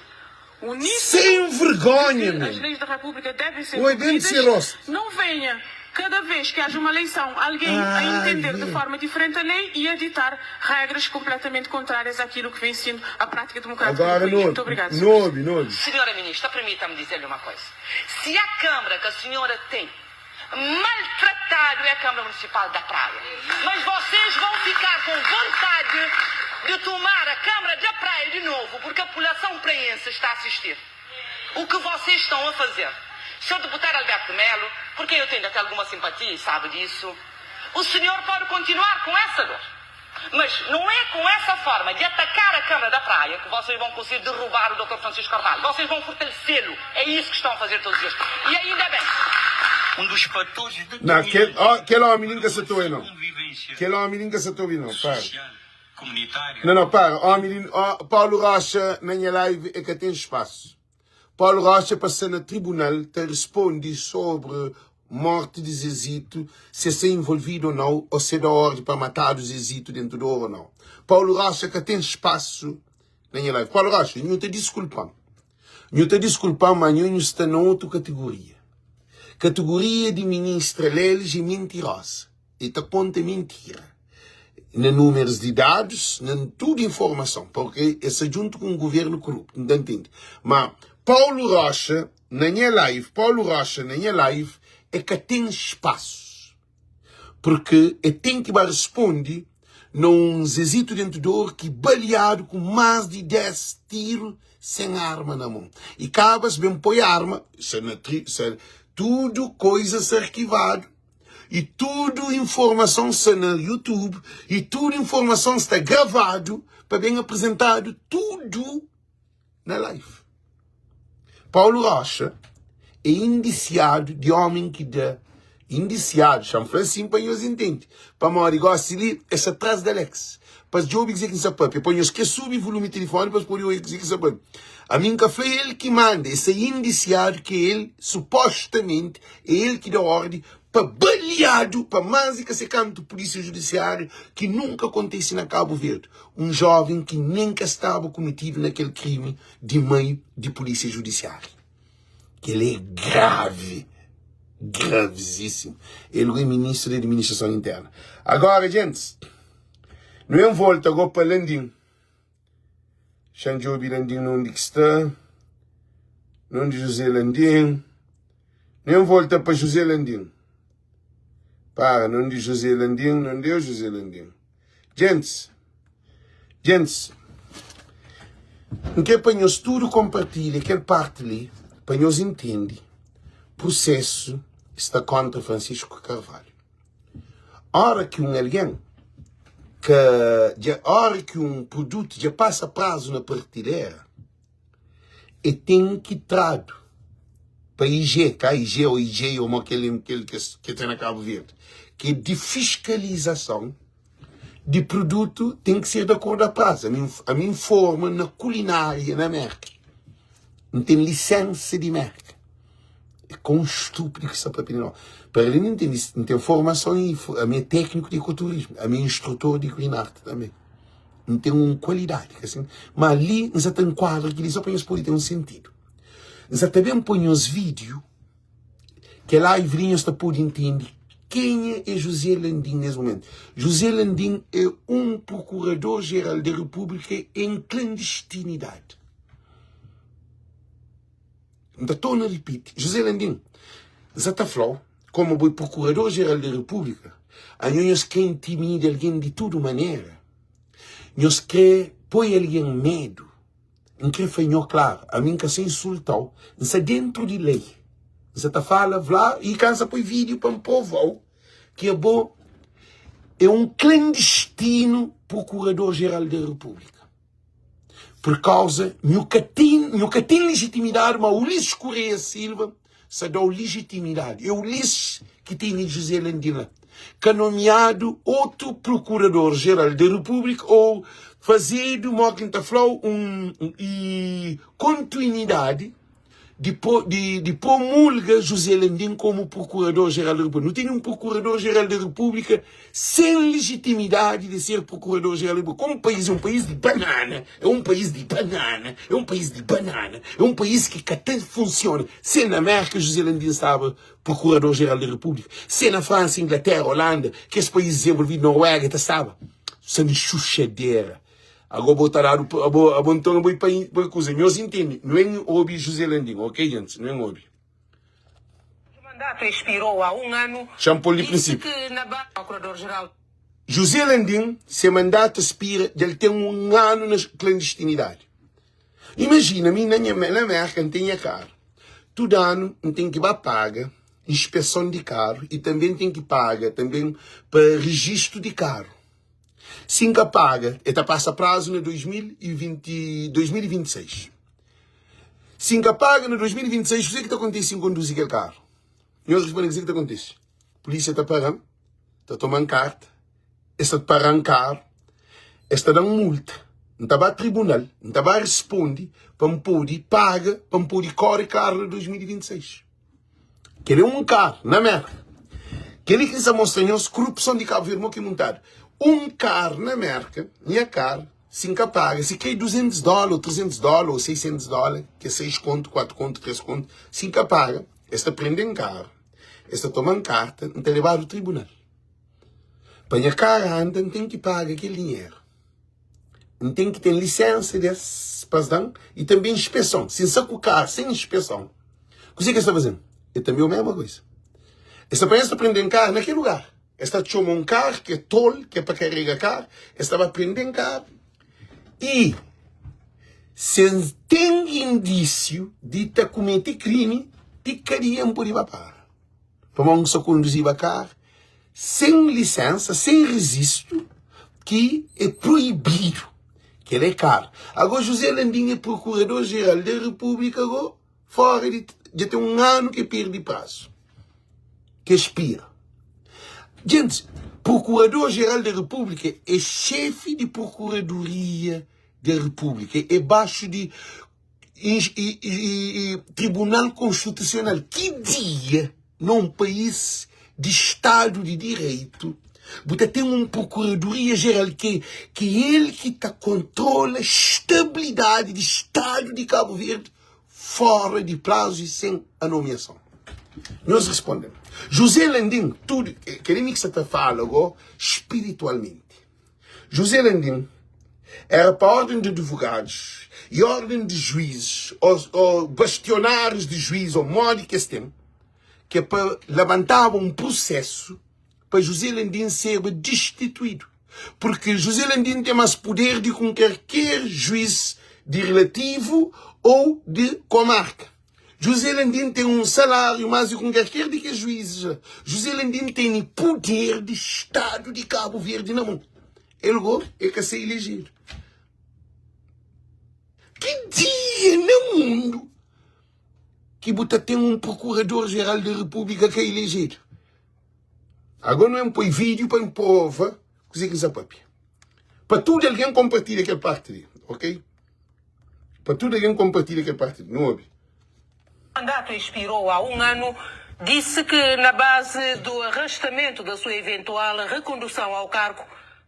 A: sem vergonha,
G: as leis da República devem ser cumpridas. Não venha, cada vez que haja uma eleição, alguém a entender de forma diferente a lei e a ditar regras completamente contrárias àquilo que vem sendo a prática democrática do país. Muito obrigada.
H: Senhora Ministra, permita-me dizer-lhe uma coisa. Se a Câmara que a senhora tem maltratado é a Câmara Municipal da Praia, mas vocês vão ficar com vontade de tomar a Câmara da Praia de novo, porque a população praense está a assistir. O que vocês estão a fazer? Sr. Deputado Alberto Melo, por quem eu tenho até alguma simpatia e sabe disso, o senhor pode continuar com essa dor. Mas não é com essa forma de atacar a Câmara da Praia que vocês vão conseguir derrubar o Dr. Francisco Carvalho. Vocês vão fortalecê-lo. É isso que estão a fazer todos os dias. E ainda bem.
D: Um dos fatores de...
A: Não, aquele homem nunca se atua, não. Aquele homem nunca se atua, não. Para. Não, para. Paulo Rocha, na minha live, é que tem espaço. Paulo Rocha, passando no tribunal, te responde sobre morte de Zezito, se é envolvido ou não, ou se é da ordem para matar o Zezito dentro do ouro ou não. Paulo Rocha, que tem espaço, na minha live. Paulo Rocha, eu te desculpam. Eu te desculpam, mas eu estou na outra categoria. Categoria de ministra Leles e mentirosa. E te conta mentira. Nem números de dados, nem tudo informação. Porque esse junto com o governo corrupto, não entende? Mas Paulo Rocha, na minha live, é que tem espaço. Porque tem que responder num exército dentro do que baleado com mais de 10 tiros sem arma na mão. E cabas bem põe arma, tudo coisas arquivadas. E tudo informação está no YouTube. E tudo informação está gravado para bem apresentado tudo na live. Paulo Rocha é indiciado de homem que dá. Indiciado, chama assim para nós entender. Para mim, gosta ali, é atrás da Alex. Para eu dizer que não sabe, para nós que sube o volume de telefone, para eu dizer que não sabe. A mim que foi ele que manda, esse indiciado que ele, supostamente, é ele que dá ordem para baleado, para mais que se canto polícia judiciária, que nunca acontece na Cabo Verde. Um jovem que nunca estava cometido naquele crime de meio de polícia judiciária. Que ele é grave. Gravíssimo. Ele é ministro da administração interna. Agora, gente, não é volta agora para Landim. Xanjobi Landim onde está. Não de José Landim. Não é volta para José Landim. Para, não de José Landim, não deu José Landim. Gente, não quer para nós tudo compartilhar, quer parte ali, para nós entender processo está contra Francisco Carvalho. Hora que alguém, hora que produto já passa prazo na prateleira, e tem que trado para IG, IG ou aquele que tem na Cabo Verde, que é de fiscalização de produto tem que ser de acordo a prazo. A mim forma na culinária, na merca. Não tem licença de merca. É com estúpido que está para pedir. Para ele não tem formação, a minha técnico de ecoturismo, a minha instrutor de culinária também. Não tem uma qualidade. Assim. Mas ali, não tem um quadro que só para nós poder ter um sentido. Nós também põe os vídeos que lá e vinhos está por entender quem é José Landim nesse momento. José Landim é um procurador-geral da República em clandestinidade. Então, não repito. José Landim, está falando, como o procurador-geral da República, a nós quer intimidar alguém de toda maneira. Nós quer pôr alguém medo. Não quer fazer claro. A mim que se insultou, não é dentro de lei. Você está falando lá e cansa põe vídeo para um povo que é bom. É um clandestino procurador-geral da República. Por causa, não tem legitimidade, mas o Ulisses Correia Silva se dá legitimidade. É o Ulisses que tem José Landim, que é nomeado outro procurador-geral da República ou fazer do modo que está falando continuidade de promulga José Landim como procurador-geral da República. Não tem um procurador-geral da República sem legitimidade de ser procurador-geral da República. Como o país é um país de banana, é um país que até funciona. Se na América José Landim estava procurador-geral da República, se na França, Inglaterra, Holanda, que esse país desenvolvido, Noruega, estava, sendo chuchadeira. Agora botar a bontão para coisa. Nós entendemos. Não é óbvio José Landim, ok, gente? Não é óbvio.
C: O mandato expirou há um ano.
A: Champol de princípio. José Landim, se o mandato expira, ele tem um ano na clandestinidade. Imagina, na América não tem carro. Todo ano não tem que pagar inspeção de carro e também tem que pagar também para registro de carro. Se nunca paga, está passa prazo no 2026. Se nunca paga no 2026, o que está acontecendo com conduzir aquele carro? E nós respondemos o que está acontecendo. A polícia está parando, está tomando carta, está parando carro, está dando multa, não está para tribunal, não está para responder, para me poder pagar, para me poder correr carro no 2026. Querer um carro, na América. Querer que se mostre corrupção de Cabo Verde que montado. Um carro na América, minha carro, se paga, se quer $200, $300 ou $600, que é 6 conto, 4 conto, 3 conto, se paga, esta prende em carro, esta toma em carta, não tem levado ao tribunal. Para a cara anda, tem que pagar aquele dinheiro. Não tem que ter licença desse pasdão e também inspeção. Se saca o carro sem inspeção, o que você está fazendo? É também a mesma coisa. Esta pensa prender em carro naquele lugar. Esta chama um carro que é tolo, que é para carregar carro. Esta vai prender em carro. E se tem indício de te cometer crime, te queriam por ir para. Para não só conduzir a carro sem licença, sem registro, que é proibido. Que ele é caro. Agora, José Landim é procurador-geral da República, agora, fora de ter um ano que perde prazo. Que expira. Gente, procurador-geral da República é chefe de procuradoria da República. É baixo de Tribunal Constitucional. Que dia, num país de Estado de Direito, você tem uma procuradoria-geral que ele que controla a estabilidade do Estado de Cabo Verde fora de prazo e sem a nomeação. Nós respondemos. José Landim, tudo, queremos que você fala agora espiritualmente. José Landim era para a ordem de advogados e ordem de juízes, ou bastionários de juízes, ou modo que estão, que é para levantar um processo para José Landim ser destituído. Porque José Landim tem mais poder do que qualquer juiz de relativo ou de comarca. José Landim tem um salário mais do que qualquer de que juízes. José Landim tem poder de Estado de Cabo Verde na mão. Ele é que ser elegido. Que dia no mundo que você tem um procurador-geral da República que é elegido? Agora não é põe vídeo para prova que você quiser papel. Para tudo alguém compartilha aquela parte dele, ok? Para tudo alguém compartilha aquela parte dele, não ouve?
C: O mandato expirou há um ano. Disse que na base do arrastamento da sua eventual recondução ao cargo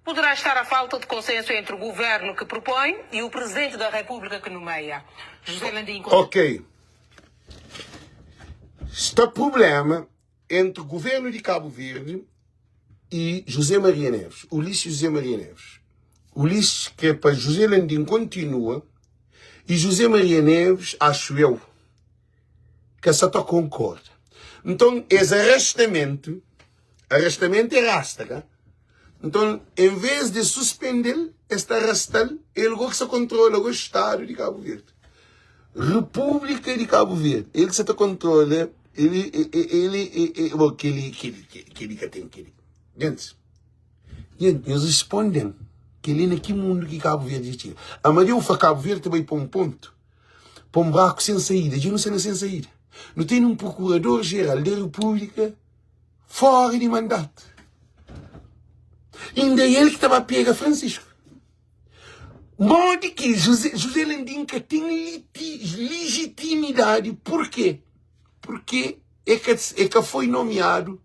C: poderá estar a falta de consenso entre o governo que propõe e o presidente da República que nomeia. José Landim.
A: Ok. Está problema entre o governo de Cabo Verde e José Maria Neves, Ulisses José Maria Neves. Ulisses, que é para José Landim, continua, e José Maria Neves, acho eu, que só concorda. Então, esse arrastamento é rasta, então, em vez de suspender este arrastal, ele que se controla o Estado de Cabo Verde. República de Cabo Verde, ele que se controla. Ele Gente, eles respondem que ele naquele mundo que Cabo Verde tinha. A Maria foi Cabo Verde também para um ponto, para um buraco sem saída, de não sei sem saída. Não tem um procurador-geral da República fora de mandato. Ainda é ele que estava a pegar Francisco. Modo que José Landim tem legitimidade. Por quê? Porque é que foi nomeado,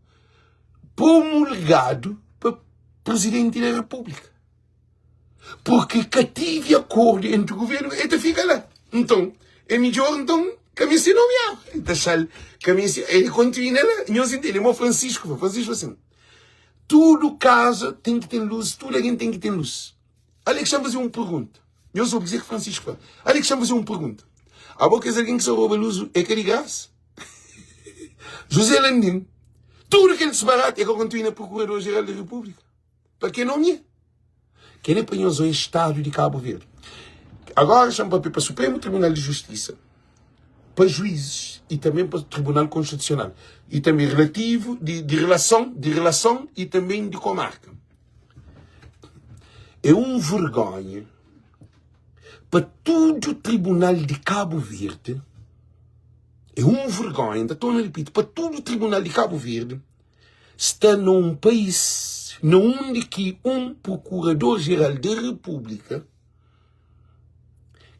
A: promulgado para presidente da República. Porque que tive acordo entre o governo, ele fica lá. Então, é melhor, caminho se nomear. Ele continua lá. Nós entendemos, Francisco assim. Tudo casa tem que ter luz, tudo alguém tem que ter luz. Alex, chama fazer uma pergunta. Eu sou dizer que Francisco. Alex, chama fazer uma pergunta. A boca é alguém que só rouba luz, é que de graça? José Landim, tudo que ele se barata é que continua procurador-geral da República. Para que não é? Quem é para nós o Estado de Cabo Verde? Agora chama para o Supremo Tribunal de Justiça, para juízes e também para o Tribunal Constitucional. E também relativo de relação e também de comarca. É vergonha para todo o Tribunal de Cabo Verde. É vergonha, estou a repetir, para todo o Tribunal de Cabo Verde está num país onde que um procurador-geral da República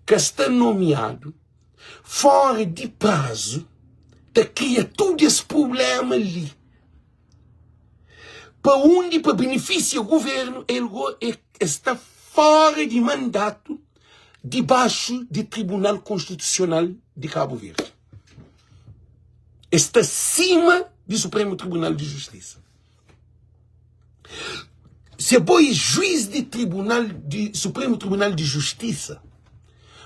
A: que está nomeado fora de prazo, que cria todo esse problema ali. Para onde, para benefício do governo, ele está fora de mandato, debaixo do Tribunal Constitucional de Cabo Verde. Está acima do Supremo Tribunal de Justiça. Se é boi juiz de Supremo Tribunal de Justiça,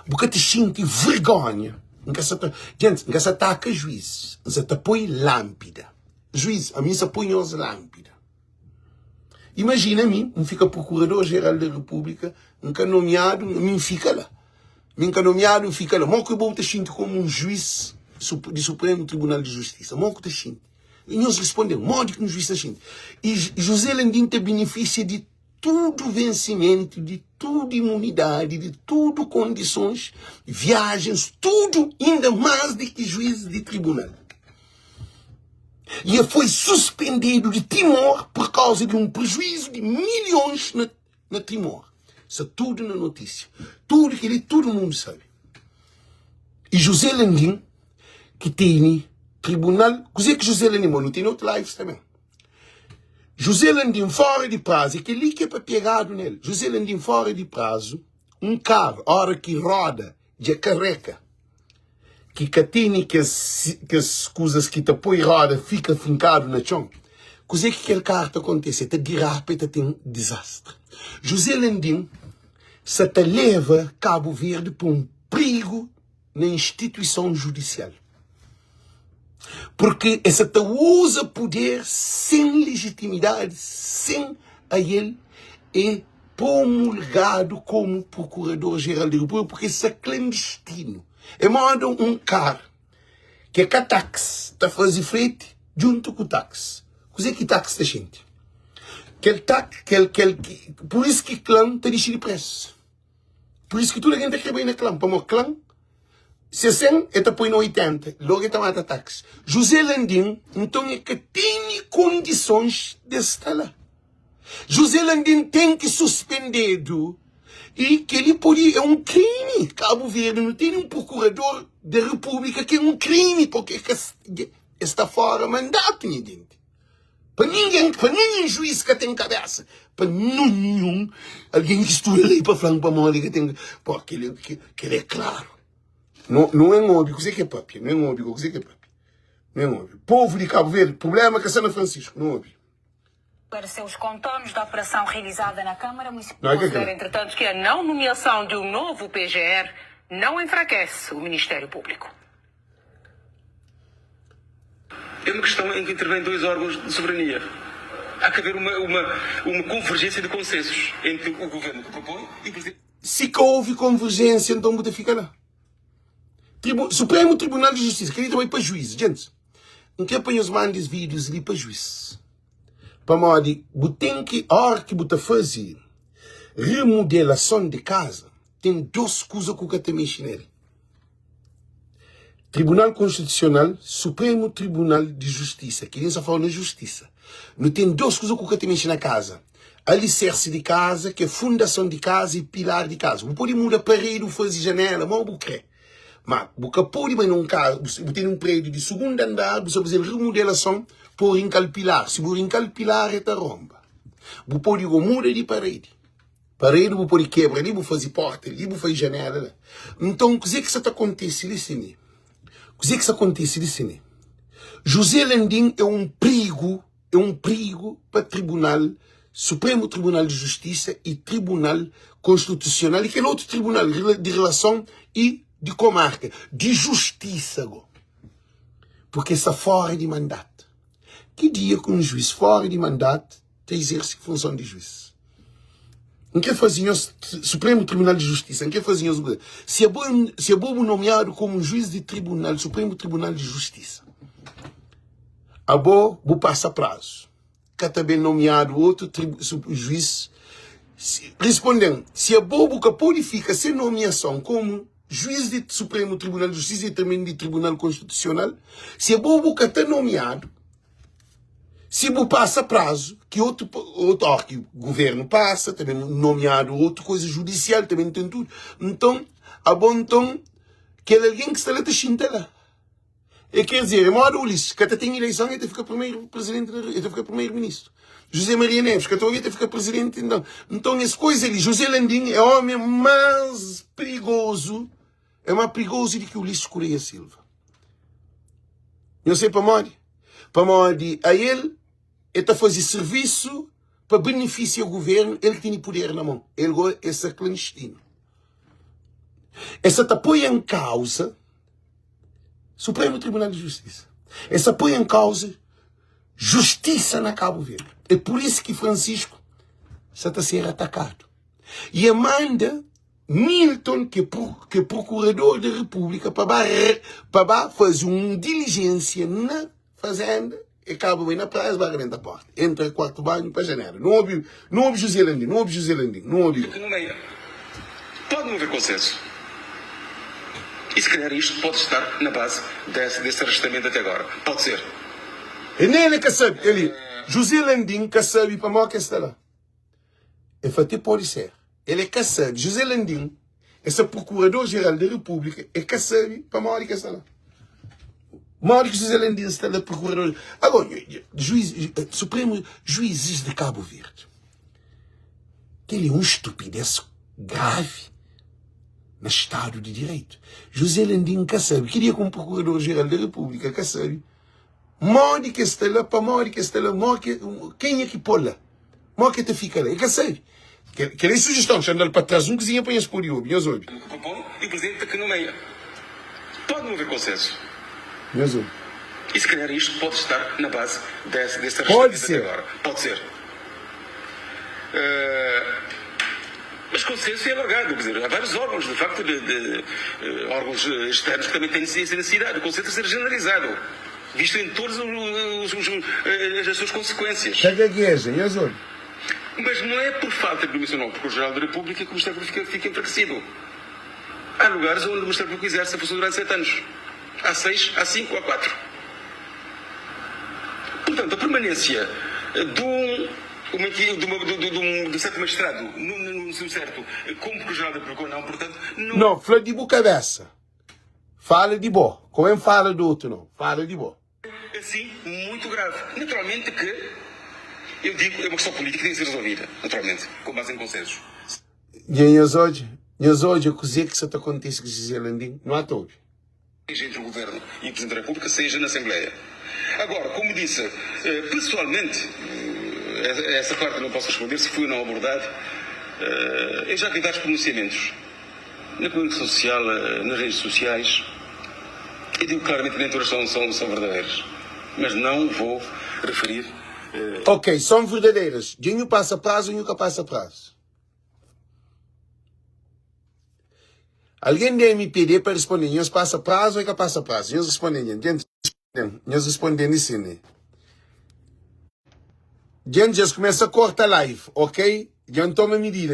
A: porque te sente vergonha, gente, não se ataca juiz, não se põe lâmpida. Juiz, a mim se põe os lâmpida. Imagina a mim, não fica Procurador-Geral da República, nunca nomeado, mim fica lá. Nunca nomeado, fica lá. Moco é bom te sente como um juiz do Supremo Tribunal de Justiça. Moco te sente. E nós respondemos, modo que um juiz te sente. E José Landim te beneficia de tudo vencimento, de tudo imunidade, de tudo condições, viagens, tudo ainda mais do que juiz de tribunal. E ele foi suspendido de Timor por causa de um prejuízo de milhões na Timor. Isso é tudo na notícia. Tudo que todo mundo sabe. E José Landim, que tem tribunal, coisa que José Landim não tem outro live também. José Landim fora de prazo, que ali que é para pegado nele. José Landim fora de prazo, um carro, a hora que roda, de carreca, que catine que as coisas que te põe roda fica fincado na chão. Coisa que aquele carro te acontece, te guirarpa e te tem um desastre. José Landim se te leva Cabo Verde para um perigo na instituição judicial. Porque essa te usa poder sem legitimidade, sem a ele é promulgado como Procurador-Geral da República, porque isso é clandestino. É modo um carro que é que a táxi está fazendo frente junto com o táxi. Coisa que táxi está gente. Por isso que clã está de preço. Por isso que toda a gente quer bem na clã. Para o clã, se é 100, ele põe no 80. Logo ele mata táxi. José Landim, então, é que tem condições de estar lá. José Landim tem que suspender e que ele pode, é um crime. Cabo Verde não tem um procurador da República que é um crime, porque está fora mandato, gente. Para ninguém juiz que tem cabeça. Para nenhum, alguém que estuda ali para falar para mole que tem, porque ele é claro. Não é óbvio, você que é papi, não é óbvio, você que é papi. Não é óbvio. Povo de Cabo Verde, problema com a São Francisco, não é óbvio.
N: Esclareceu os contornos da operação realizada na Câmara Municipal.
C: Considera, entretanto, que a não nomeação de um novo PGR não enfraquece o Ministério Público.
O: É uma questão em que intervêm dois órgãos de soberania. Há que haver uma convergência de consensos entre o governo que propõe e o presidente.
A: Se houve convergência, então muda fica lá. Supremo Tribunal de Justiça, que ele também para juiz, gente. Não quer apanhar os mandos vídeos ali para juiz. Para modo, tem que, a hora que você fazer remodelação de casa, tem duas coisas que eu te mencionei. Tribunal Constitucional, Supremo Tribunal de Justiça, que nem só fala na justiça. Não tem duas coisas que eu te mencionei na casa. Alicerce de casa, que é fundação de casa e pilar de casa. Você pode mudar parede, fazer janela, mas você quer. Mas você pode, mas num caso, você tem um prédio de segundo andar, você fazer remodelação, por pilar. Se você pilar, é a romba. Você pode mudar de parede. Parede, você pode quebrar ali, você fazer porta ali, você fazer janela. Então, o que isso acontece ali? O que isso acontece ali? José Landim é um perigo para o Tribunal, Supremo Tribunal de Justiça e Tribunal Constitucional, e aquele outro tribunal de relação e de comarca, de justiça. Porque está fora de mandato. Que dia que um juiz fora de mandato te exerce função de juiz? Não quer fazer o Supremo Tribunal de Justiça, não quer fazer os... Se é bom nomeado como um juiz de tribunal, Supremo Tribunal de Justiça, a bom passa prazo. Que também nomeado outro juiz. Respondendo, se é bom que pode ficar sem nomeação como juiz de Supremo Tribunal de Justiça e também de Tribunal Constitucional, se é bom que está nomeado, se você passa prazo, que outro que o governo passa, também nomeado outra coisa judicial, também tem tudo. Então, que alguém que está lá, está lá. quer dizer, uma hora o Ulisses, que até tem eleição, ele fica primeiro presidente, ele fica primeiro-ministro. José Maria Neves, que até fica presidente. Então, essa coisa ali, José Landim é o homem mais perigoso, é mais perigoso do que o Ulisses Correia Silva. Eu sei para Mori, a ele está a fazer serviço para benefício ao governo, ele tem poder na mão. Ele é ser clandestino. Essa apoia em causa Supremo Tribunal de Justiça. Essa apoia em causa justiça na Cabo Verde. É por isso que Francisco está a ser atacado. E manda Milton, que é procurador da República, para fazer uma diligência na fazenda e acaba bem na praia, vai dentro da porta. Entra quarto banho para janeiro. Não houve José Landim, não houve.
O: Pode não haver consenso. E se calhar isto pode estar na base desse arrestamento até agora. Pode ser.
A: E nem ele que sabe. José Landim que sabe para mim que está lá. E até pode ser. Ele é que sabe. José Landim, esse procurador-geral da República, é que sabe para mim que está lá. Maior que José Landim está lá, procurador. Agora, Supremo Juízes de Cabo Verde. Que ele é uma estupidez grave no Estado de Direito. José Landim que sabe. Queria como procurador-geral da República que sabe. Mori que está lá, para Mori que está lá, quem é que pôr lá? Mori que te fica lá, é que sabe. Que é sugestão, se andar para trás, um cozinha para esse por eu, meus olhos.
O: E o presidente que nomeia. Pode não haver consenso.
A: Meus olhos.
O: E se calhar isto pode estar na base desse
A: Pode ser.
O: Agora. Pode ser. Mas consenso é alargado, quer dizer, há vários órgãos, de facto, órgãos externos que também têm essa necessidade. O consenso a ser generalizado. Visto em todas as suas consequências. Mas não é por falta de permissão, não, porque o Geral da República que o Ministério Público fica enfraquecido. Há lugares onde o Ministério Público exerce a função durante 7 anos. Há 6, há 5, há 4. Portanto, a permanência do certo magistrado no certo, como que o Geral da República ou não, portanto...
A: Não, fala de boa cabeça. Fala de boa. Como fala do outro, não. Fala de boa.
O: Assim, muito grave. Naturalmente que, eu digo, é uma questão política que tem que ser resolvida, naturalmente, com base em consensos.
A: E hoje, eu cozinho que isso acontece com José Landim, não há todo.
O: Seja entre o Governo e o Presidente da República, seja na Assembleia. Agora, como disse, pessoalmente, essa parte não posso responder, se fui ou não abordado, eu já vi vários pronunciamentos na comunicação social, nas redes sociais, e digo claramente que nem todas são verdadeiras. Mas não vou referir...
A: Ok, são verdadeiras. Dinho passa prazo, dinho que passa prazo. Alguém da MPD para responder, dinho passa prazo ou que passa prazo? Dinho respondem, dinho respondem assim, né? Dinho já começa a cortar live, ok? Dinho toma medida,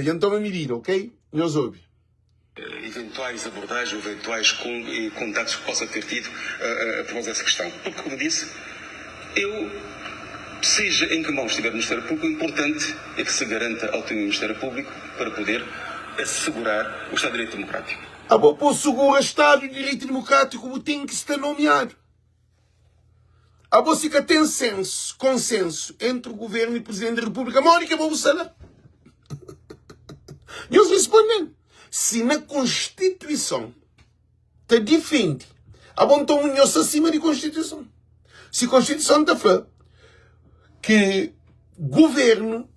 A: ok? Dinho ouve.
O: Eventuais abordagens, eventuais contatos que possa ter tido por causa dessa questão. Porque, como disse, seja em que mãos estiver o Ministério Público, o importante é que se garanta a autonomia do Ministério Público para poder assegurar o Estado de Direito Democrático.
A: Para segurar o Estado de Direito Democrático, tem que estar nomeado. Se que tem consenso entre o Governo e o Presidente da República, mora que vou lá. E eles respondem. Se na Constituição te defende, então nós acima da Constituição. Se a Constituição te fala que o governo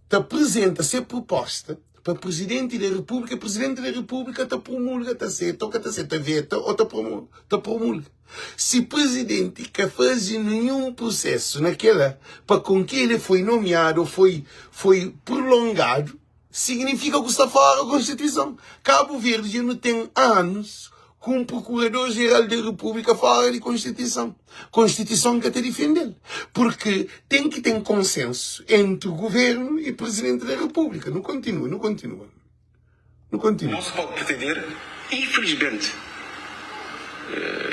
A: te apresenta ser proposta para o Presidente da República, o Presidente da República te promulga, te aceita, ou que te aceita, veta, ou te promulga. Se o Presidente que faz nenhum processo naquela para com que ele foi nomeado ou foi prolongado, significa que está fora da Constituição. Cabo Verde não tem anos com o Procurador-Geral da República fora da Constituição. Constituição que te defende. Porque tem que ter consenso entre o Governo e o Presidente da República. Não continua.
O: Não se pode pretender, infelizmente,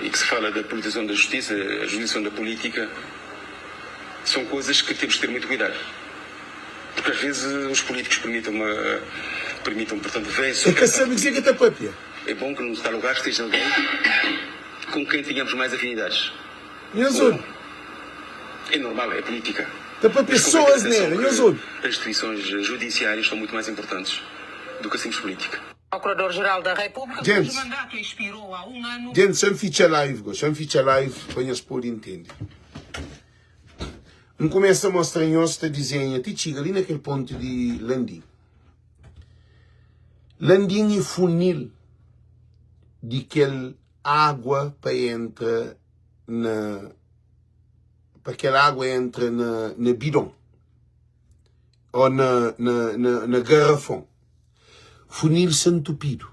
O: e que se fala da politização da justiça, a jurisdição da política, são coisas que temos que ter muito cuidado. Porque às vezes os políticos permitam portanto, vencer.
A: É que sabe dizer que está própria.
O: É bom que num tal lugar esteja alguém com quem tínhamos mais afinidades. É normal, é política.
A: Para pessoas, né?
O: As instituições judiciárias são muito mais importantes do que a simples política.
C: Procurador-Geral da República, cujo mandato expirou há um ano.
A: Gente, se eu fizer live, para as por entender. Não começa a mostrar em osta desenho, te chega ali naquele ponto de Landim. Landim é funil de aquela água para entrar para que a água entre na bidon ou na garrafão. Funil se entupido.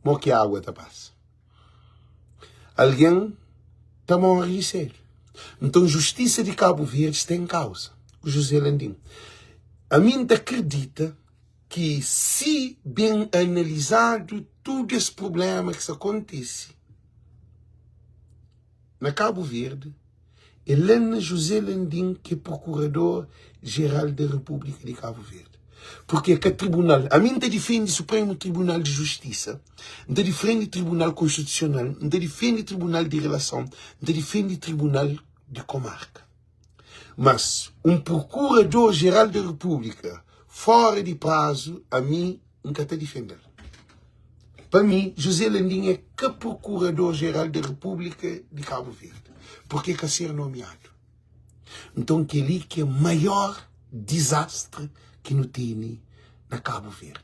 A: Mo que a água está passa. Alguém está morrendo sério. Então, justiça de Cabo Verde está em causa. O José Landim. A mim acredita que, se bem analisado todo esse problema que se acontece na Cabo Verde, Helena José Landim, que é Procurador-Geral da República de Cabo Verde. Porque que tribunal, a mim defende o Supremo Tribunal de Justiça, defende o Tribunal Constitucional, defende o Tribunal de Relação, defende o Tribunal de Comarca. Mas Procurador-Geral da República, fora de prazo, a mim nunca está defendendo. Para mim, José Landim é que Procurador-Geral da República de Cabo Verde. Porque quer ser nomeado. Então, que ali que é o maior desastre que não tem na Cabo Verde.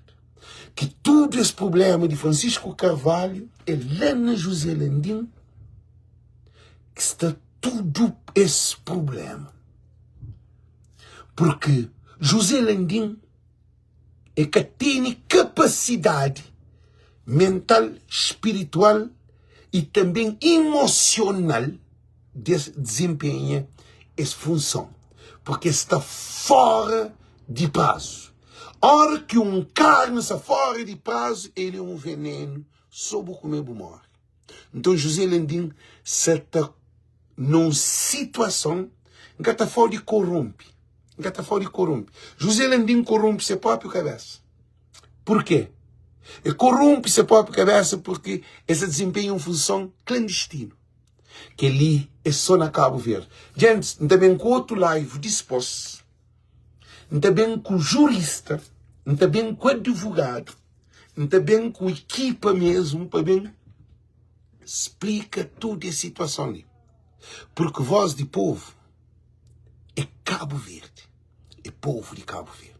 A: Que todo esse problema de Francisco Carvalho, Helena José Landim, que está tudo esse problema. Porque José Landim é que tem capacidade mental, espiritual e também emocional de desempenhar essa função. Porque está fora de prazo. Hora que carne está fora de prazo, ele é um veneno, sob o comer morre. Então José Landim está numa situação que está fora de corrompe. José Landim corrompe sua própria cabeça. Por quê? Ele corrompe sua própria cabeça porque esse desempenha uma função clandestina. Que ali é só na Cabo Verde. Gente, também com outro live disposto, também com jurista, também com advogado, também com equipa mesmo, para bem explica toda a situação ali. Porque voz de povo é Cabo Verde, é povo de Cabo Verde.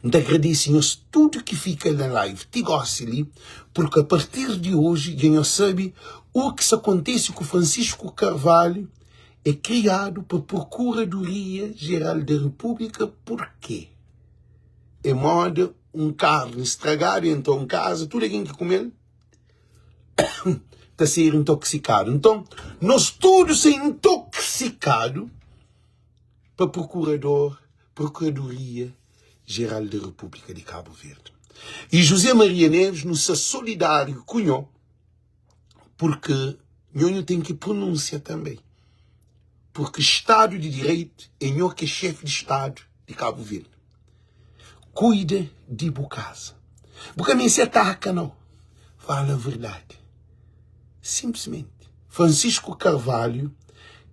A: Então agradecemos tudo que fica na live, te gosta ali, porque a partir de hoje, quem sabe o que se acontece com Francisco Carvalho é criado para a Procuradoria-Geral da República. Por quê? É moda carne estragada, então em casa, tudo aquilo que come está a ser intoxicado. Então, nós todos somos intoxicados para a Procuradoria-Geral da República de Cabo Verde. E José Maria Neves nos é solidário com nós, porque nós tem que pronunciar também. Porque Estado de Direito é nós que é chefe de Estado de Cabo Verde. Cuida de boa casa. Porque nem se ataca, não. Fala a verdade. Simplesmente. Francisco Carvalho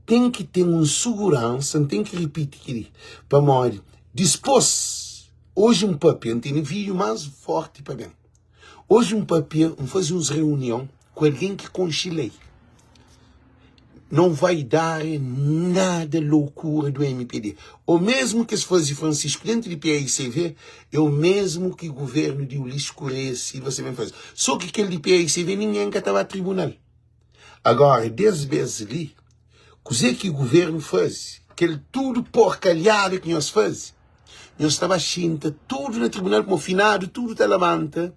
A: tem que ter uma segurança, tem que repetir para morrer. Dispôs, hoje papel, tem um vídeo mais forte para bem. Hoje papel, fazer uma reunião com alguém que concilei. Não vai dar nada loucura do MPD. O mesmo que se faz Francisco dentro do PAICV é o mesmo que o governo de Ulisses Correia Silva também faz. Só que aquele de PAICV ninguém que estava a tribunal. Agora, 10 vezes ali, coisa que o governo faz, aquele tudo porcalhado que nós faz, nós estava achando tudo no tribunal como finado, tudo está levanta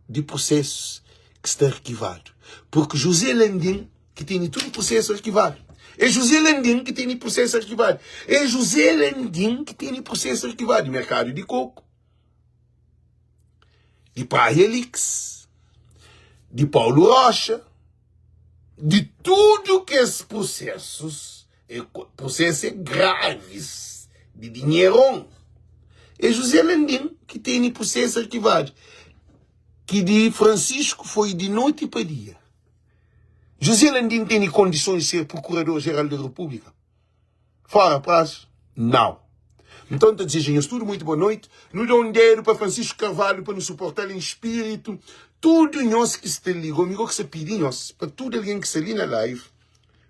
A: de processos que está arquivado. Porque José Landim que tem todo o processo arquivado. É José Landim que tem processo arquivado. É José Landim que tem processo arquivado de mercado de coco, de Praia Elix, de Paulo Rocha, de tudo que esses processos graves, de dinheiro. É José Landim que tem processo arquivado. Que de Francisco foi de noite para dia. José Landim tem condições de ser Procurador-Geral da República? Fora prazo? Não. Então, desejamos tudo muito boa noite. Nos dá um dedo para Francisco Carvalho, para nos suportar em espírito. Tudo nós que se ligou, amigo que se pedimos, para todo alguém que se ali na live,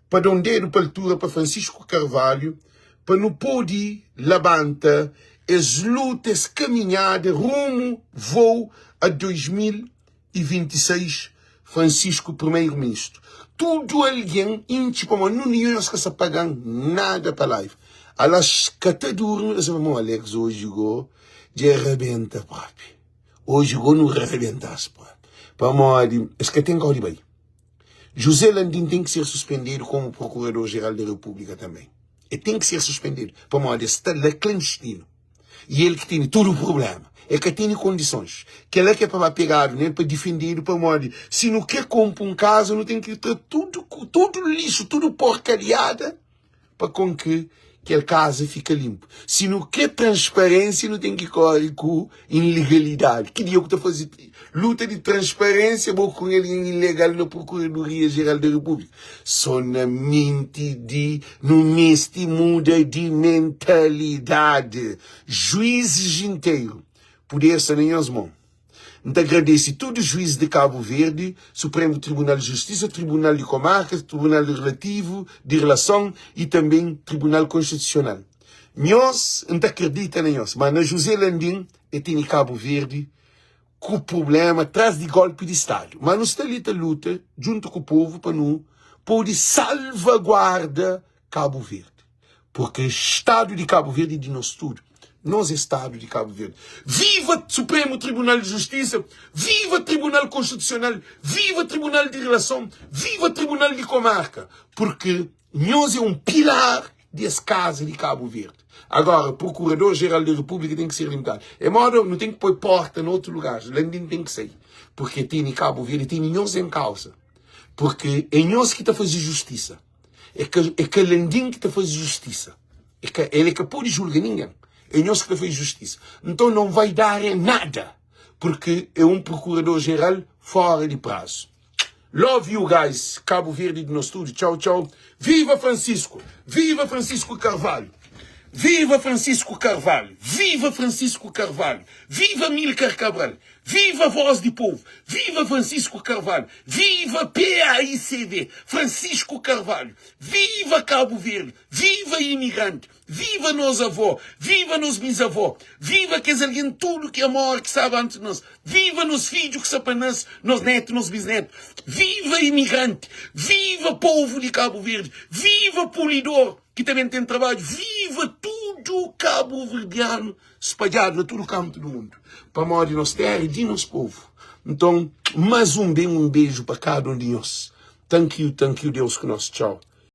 A: para dar um dedo para a altura para Francisco Carvalho, para não poder levantar as lutas caminhadas rumo, voo a 2026, Francisco Primeiro-Ministro. Tudo alguém, tipo, não nós que se pagam nada para a live. Alas cataduro, nós vamos Alex hoje jogou de arrebenta, papi. Hoje jogou no arrebentasse, papi. Para morrer, es que tem que ir bem. José Landim tem que ser suspendido como Procurador-Geral da República também. E tem que ser suspendido. Para morrer, está lá clandestino. E ele que tem todo o problema. É que tem condições. Que ele é que é para pegar, né? Para defender, para morrer. Se não quer comprar um caso, não tem que ter tudo lixo, tudo porcariada, para com que aquele caso fica limpo. Se não quer transparência, não tem que correr com ilegalidade. Que dia que está fazendo luta de transparência, vou com ele ilegal na Procuradoria-Geral da República. Somente no neste muda de mentalidade. Juízes inteiros. Por isso, nem as mãos. Então, agradeço todos os juízes de Cabo Verde, Supremo Tribunal de Justiça, Tribunal de Comarcas, Tribunal Relativo de Relação e também Tribunal Constitucional. Nós não acreditamos em nós, mas na José Landim tem em Cabo Verde com o problema atrás de golpe de Estado. Mas nós estamos ali luta junto com o povo para não poder salvaguardar Cabo Verde. Porque o Estado de Cabo Verde é de nós tudo. Nós, Estado de Cabo Verde. Viva Supremo Tribunal de Justiça, viva Tribunal Constitucional, viva Tribunal de Relação, viva Tribunal de Comarca, porque nós é um pilar das casas de Cabo Verde. Agora, Procurador-Geral da República tem que ser limitado. É modo, não tem que pôr porta em outro lugar, Landim tem que sair, porque tem em Cabo Verde, tem nós em causa, porque é nós que está fazendo justiça, é que Landim que está fazendo justiça, é que ele é que pode julgar ninguém. É nós que fez justiça. Então não vai dar em nada. Porque é um Procurador-Geral fora de prazo. Love you guys. Cabo Verde de nosso estúdio. Tchau, tchau. Viva Francisco. Viva Francisco Carvalho. Viva Francisco Carvalho. Viva Francisco Carvalho. Viva Amílcar Cabral. Viva Voz de Povo. Viva Francisco Carvalho. Viva PAICV. Francisco Carvalho. Viva Cabo Verde. Viva imigrante. Viva nos avós. Viva nos bisavós. Viva que alguém tudo que é maior que sabe antes de nós. Viva nos filhos que sabem nos netos, nos bisnetos. Viva imigrante. Viva povo de Cabo Verde. Viva polidor que também tem trabalho. Viva tudo cabo-verdiano espalhado a todo o canto do mundo. Para a morte de nossa terra e de nosso povo. Então, mais um beijo para cada um de nós. Thank you, Deus conosco. Tchau.